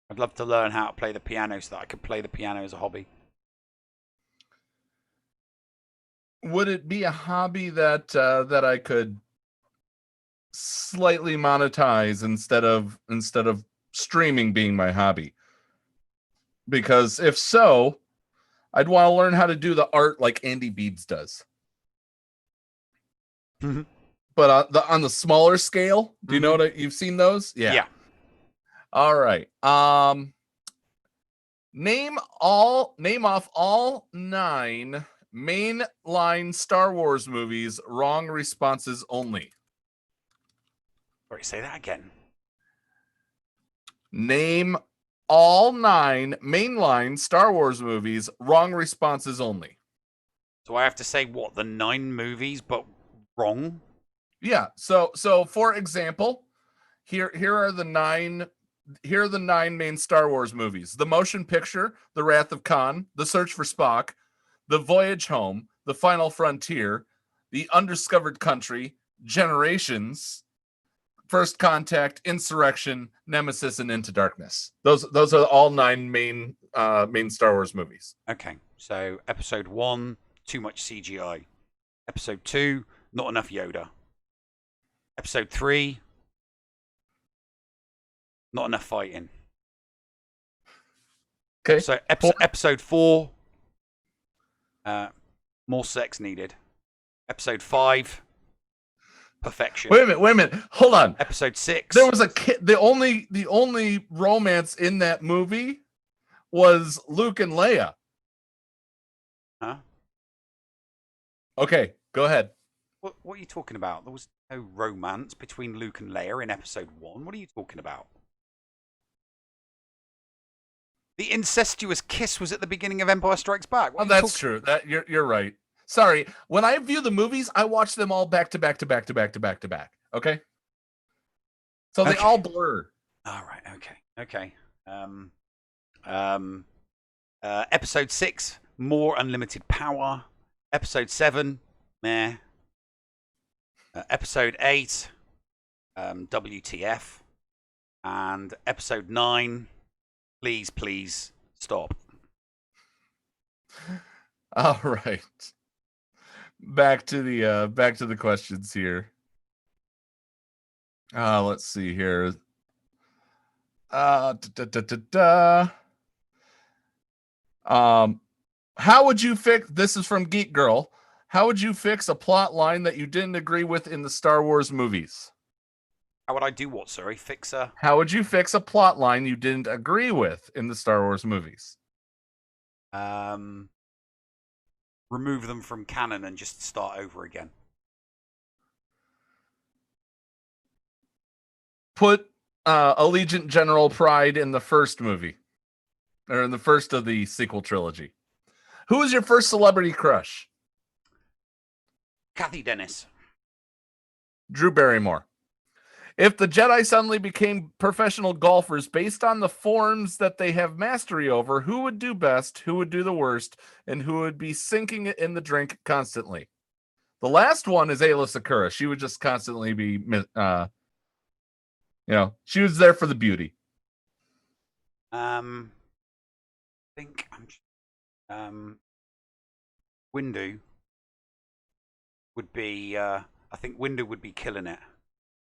I'd love to learn how to play the piano so that I could play the piano as a hobby. Would it be a hobby that I could slightly monetize instead of streaming being my hobby? Because if so, I'd want to learn how to do the art like Andy Beads does. Mm-hmm. But on the smaller scale, do you know what you've seen those? Yeah. All right. Name off all 9 mainline Star Wars movies. Wrong responses only. Sorry, say that again. Name all 9 mainline Star Wars movies. Wrong responses only. So I have to say what, the 9 movies, but wrong? Yeah. So for example, here are the 9 main Star Wars movies: the motion picture, The Wrath of Khan, The Search for Spock, The Voyage Home, The Final Frontier, The Undiscovered Country, Generations, First Contact, Insurrection, Nemesis, and Into Darkness. Those are all 9 main Star Wars movies. Okay, so Episode 1, too much CGI. Episode 2, not enough Yoda. Episode 3, not enough fighting. Okay. So episode 4, more sex needed. Episode 5, perfection. Wait a minute. Hold on. Episode 6. There was a kid. The only romance in that movie was Luke and Leia. Huh? Okay, go ahead. What are you talking about? There was no romance between Luke and Leia in episode 1. What are you talking about? The incestuous kiss was at the beginning of Empire Strikes Back. Oh, that's true. That you're right. Sorry. When I view the movies, I watch them all back to back to back to back to back to back. Okay. So they all blur. All right. Okay. Episode 6, more unlimited power. Episode 7, meh. Episode 8, WTF. And episode 9, please stop. All right. Back to the questions here. Let's see here. How would you fix, this is from Geek Girl, how would you fix a plot line that you didn't agree with in the Star Wars movies? How would I do what, sorry? How would you fix a plot line you didn't agree with in the Star Wars movies? Remove them from canon and just start over again. Put Allegiant General Pride in the first movie. Or in the first of the sequel trilogy. Who was your first celebrity crush? Kathy Dennis. Drew Barrymore. If the Jedi suddenly became professional golfers based on the forms that they have mastery over, who would do best, who would do the worst, and who would be sinking it in the drink constantly? The last one is Ayla Sakura. She would just constantly be, she was there for the beauty. I think Windu would be. I think Windu would be killing it.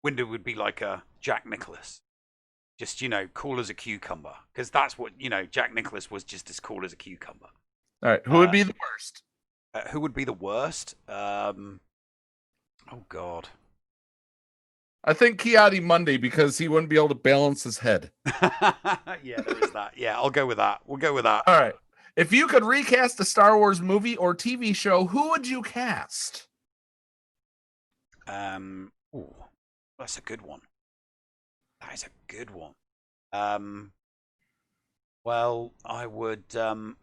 Windu would be like a Jack Nicklaus, just cool as a cucumber. Because that's what Jack Nicklaus was, just as cool as a cucumber. All right, who would be the worst? Who would be the worst? Oh God. I think Kiadi Monday, because he wouldn't be able to balance his head. Yeah, there is that. Yeah, I'll go with that. We'll go with that. All right. If you could recast a Star Wars movie or TV show, who would you cast? Ooh, that's a good one. That is a good one. Well, I would. I'm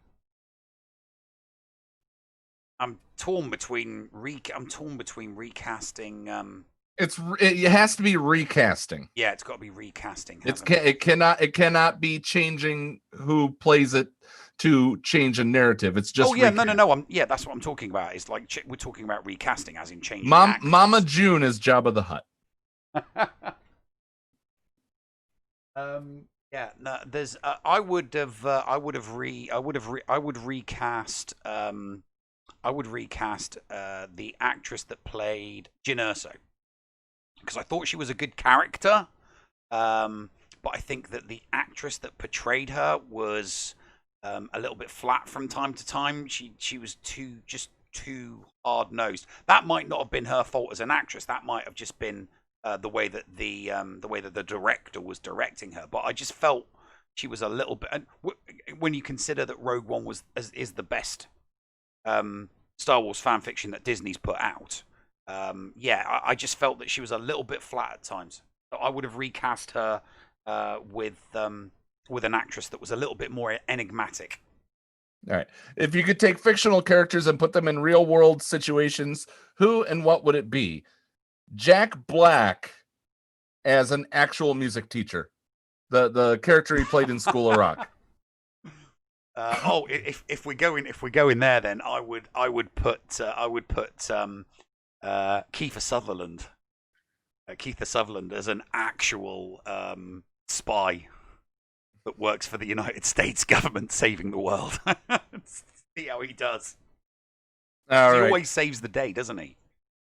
torn between recasting. It has to be recasting. Yeah, it's got to be recasting. It cannot be changing who plays it to change a narrative. It's just. Oh yeah, no. That's what I'm talking about. It's like we're talking about recasting, as in changing. Mama June is Jabba the Hutt. Yeah, no. There's. I would recast. I would recast the actress that played Jyn Erso, because I thought she was a good character, but I think that the actress that portrayed her was a little bit flat from time to time. She was too hard nosed. That might not have been her fault as an actress. That might have just been the way that the director was directing her. But I just felt she was a little bit. And when you consider that Rogue One is the best Star Wars fan fiction that Disney's put out. I just felt that she was a little bit flat at times. So I would have recast her with an actress that was a little bit more enigmatic. All right. If you could take fictional characters and put them in real world situations, who and what would it be? Jack Black as an actual music teacher, the character he played in School of Rock. If we go in there, then I would put Kiefer Sutherland. Kiefer Sutherland as an actual spy that works for the United States government, saving the world. See how he does. He always saves the day, doesn't he?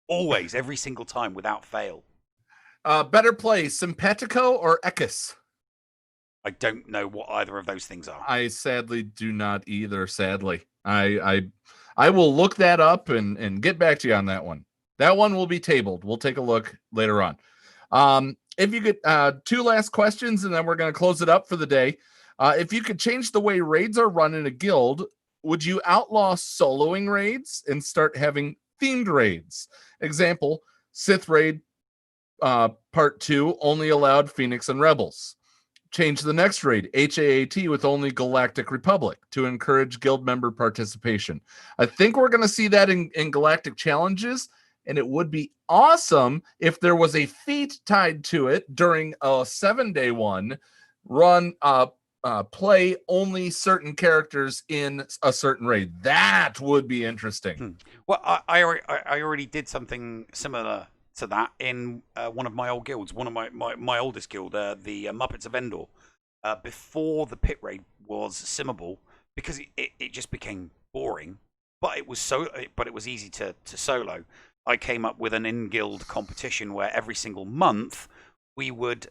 Always, every single time, without fail. Better play, Simpatico or Ekis? I don't know what either of those things are. I sadly do not either. Sadly, I will look that up and get back to you on that one. That one will be tabled. We'll take a look later on. If you could, 2 last questions, and then we're going to close it up for the day. If you could change the way raids are run in a guild, would you outlaw soloing raids and start having themed raids? Example, Sith raid part 2 only allowed Phoenix and Rebels. Change the next raid, HAAT, with only Galactic Republic to encourage guild member participation. I think we're going to see that in Galactic Challenges, and it would be awesome if there was a feat tied to it during a 7-day one. Run play only certain characters in a certain raid. That would be interesting. Well, I already did something similar to that in one of my old guilds, one of my oldest guild, the Muppets of Endor. Before the pit raid was simmable, because it just became boring, but it was easy to solo. I came up with an in-guild competition where every single month we would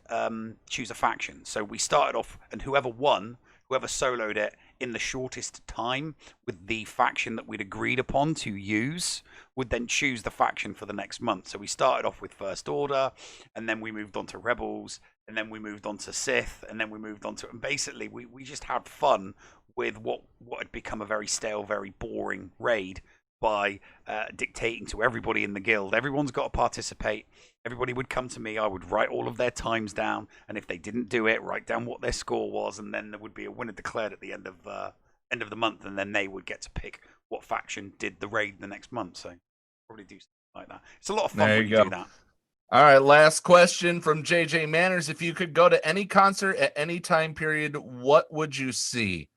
choose a faction. So we started off, and whoever soloed it in the shortest time with the faction that we'd agreed upon to use would then choose the faction for the next month. So we started off with First Order, and then we moved on to Rebels, and then we moved on to Sith, and then we moved on to... And basically, we just had fun with what had become a very stale, very boring raid by dictating to everybody in the guild. Everyone's got to participate. Everybody would come to me. I would write all of their times down, and if they didn't do it, write down what their score was, and then there would be a winner declared at the end of the month, and then they would get to pick what faction did the raid the next month. So probably do something like that. It's a lot of fun when you do that. All right, last question from JJ Manners. If you could go to any concert at any time period, what would you see?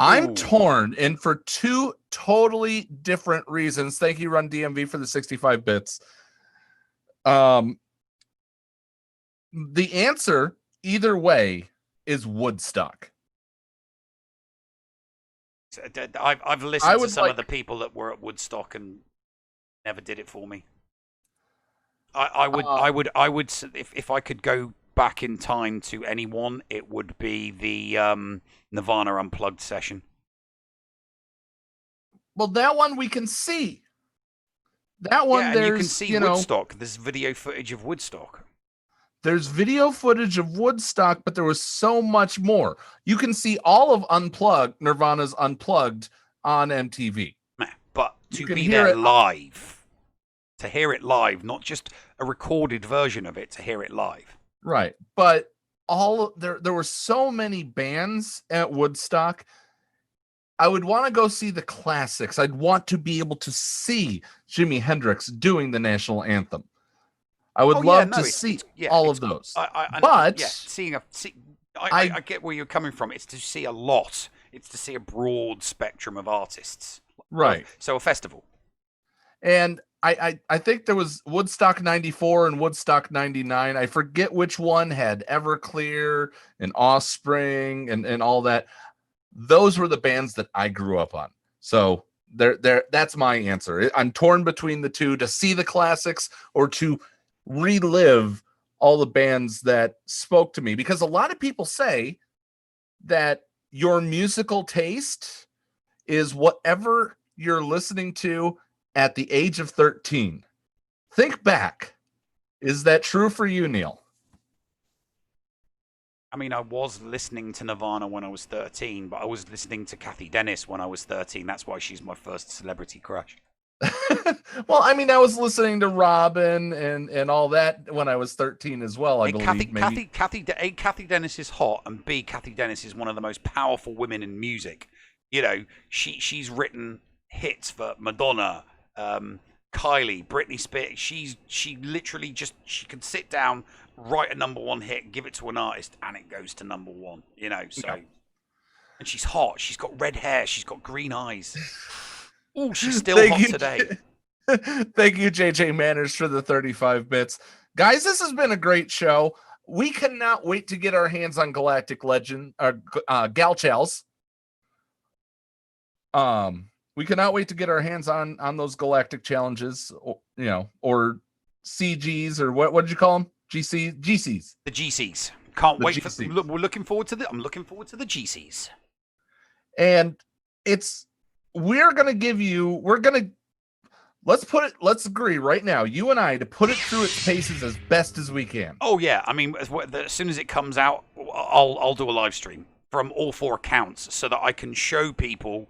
I'm torn, and for 2 totally different reasons. Thank you, Run DMV, for the 65 bits. The answer, either way, is Woodstock. I've listened to some of the people that were at Woodstock and never did it for me. I would if I could go back in time to anyone, it would be the Nirvana Unplugged session. Well, that one we can see. That one, yeah, there's, you can see Woodstock. There's video footage of Woodstock. There's video footage of Woodstock, but there was so much more. You can see all of Nirvana's Unplugged on MTV. But to be there live, to hear it live, not just a recorded version of it, to hear it live. Right. But there were so many bands at Woodstock. I would want to go see the classics. I'd want to be able to see Jimi Hendrix doing the national anthem. I would love to see all of those. I get where you're coming from. It's to see a lot. It's to see a broad spectrum of artists. Right. So a festival. And I think there was Woodstock 94 and Woodstock 99. I forget which one had Everclear and Offspring and all that. Those were the bands that I grew up on. So that's my answer. I'm torn between the two, to see the classics or to relive all the bands that spoke to me, because a lot of people say that your musical taste is whatever you're listening to at the age of 13. Think back. Is that true for you, Neil? I mean, I was listening to Nirvana when I was 13, but I was listening to Kathy Dennis when I was 13. That's why she's my first celebrity crush. Well, I mean, I was listening to Robin and all that when I was 13 as well, I believe. Kathy Dennis is hot, and B, Kathy Dennis is one of the most powerful women in music. You know, she's written hits for Madonna, Kylie, Britney Spears. She literally she can sit down, write a #1 hit, give it to an artist, and it goes to #1. You know, so and she's hot. She's got red hair. She's got green eyes. Oh, she's still hot today. Thank you, JJ Manners, for the 35 bits. Guys, this has been a great show. We cannot wait to get our hands on Galactic Legend, Galchals. We cannot wait to get our hands on those Galactic Challenges, or CGs, or what did you call them? GCs. The GCs. Can't wait for them. I'm looking forward to the GCs. And we're going to let's agree right now, you and I, to put it through its paces as best as we can. Oh yeah, I mean, as soon as it comes out, I'll do a live stream from all 4 accounts so that I can show people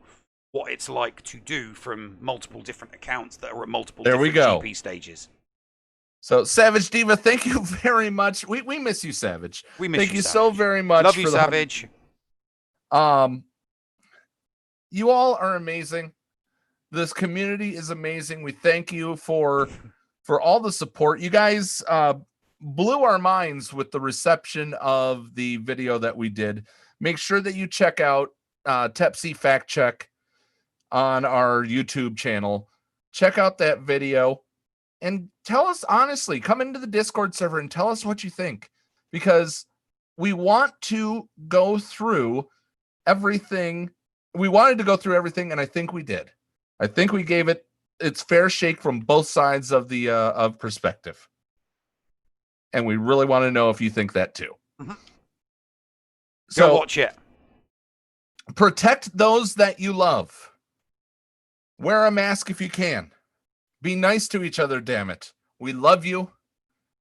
what it's like to do from multiple different accounts that are at multiple different GP stages. So, Savage Diva, thank you very much. We miss you, Savage. We miss thank you, you Savage. so very much. Love you, Savage. You all are amazing. This community is amazing. We thank you for all the support. You guys blew our minds with the reception of the video that we did. Make sure that you check out Tepsi Fact Check on our YouTube channel. Check out that video and tell us honestly. Come into the Discord server and tell us what you think, because we want to go through everything. We wanted to go through everything, and I think we did. I think we gave it its fair shake from both sides of the of perspective, and we really want to know if you think that too. Mm-hmm. So go watch it. Protect those that you love. Wear a mask if you can. Be nice to each other, damn it. We love you,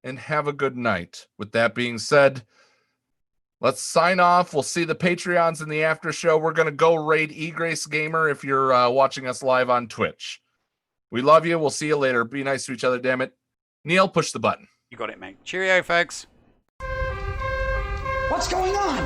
and have a good night. With that being said, let's sign off. We'll see the Patreons in the after show. We're going to go raid eGrace Gamer if you're watching us live on Twitch. We love you. We'll see you later. Be nice to each other, damn it. Neil, push the button. You got it, mate. Cheerio, folks. What's going on?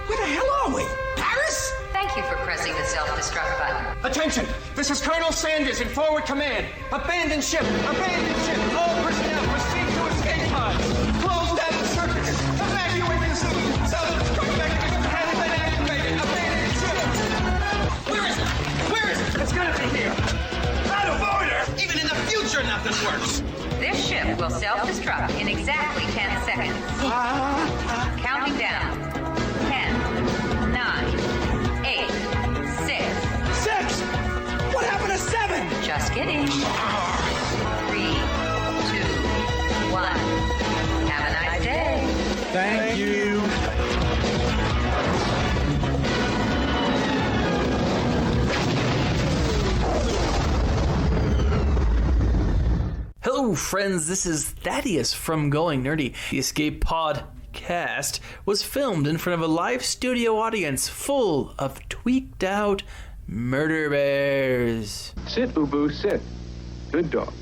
Where the hell are we? Paris? Thank you for pressing the self-destruct button. Attention! This is Colonel Sanders in forward command. Abandon ship! Abandon ship! All personnel proceed to escape pods. Close down the circuits. Evacuate the city. Self-destruct mechanism has been activated. Abandon ship! Where is it? Where is it? It's gonna be here. Out of order! Even in the future, nothing works. This ship will self-destruct in exactly 10 seconds. Counting down. 10, 9, 8, 6. 6! What happened to 7? Just kidding. 3, 2, 1. Have a nice day. Thank you. Hello, friends. This is Thaddeus from Going Nerdy. The Escape Podcast was filmed in front of a live studio audience full of tweaked out murder bears. Sit, Boo Boo, sit. Good dog.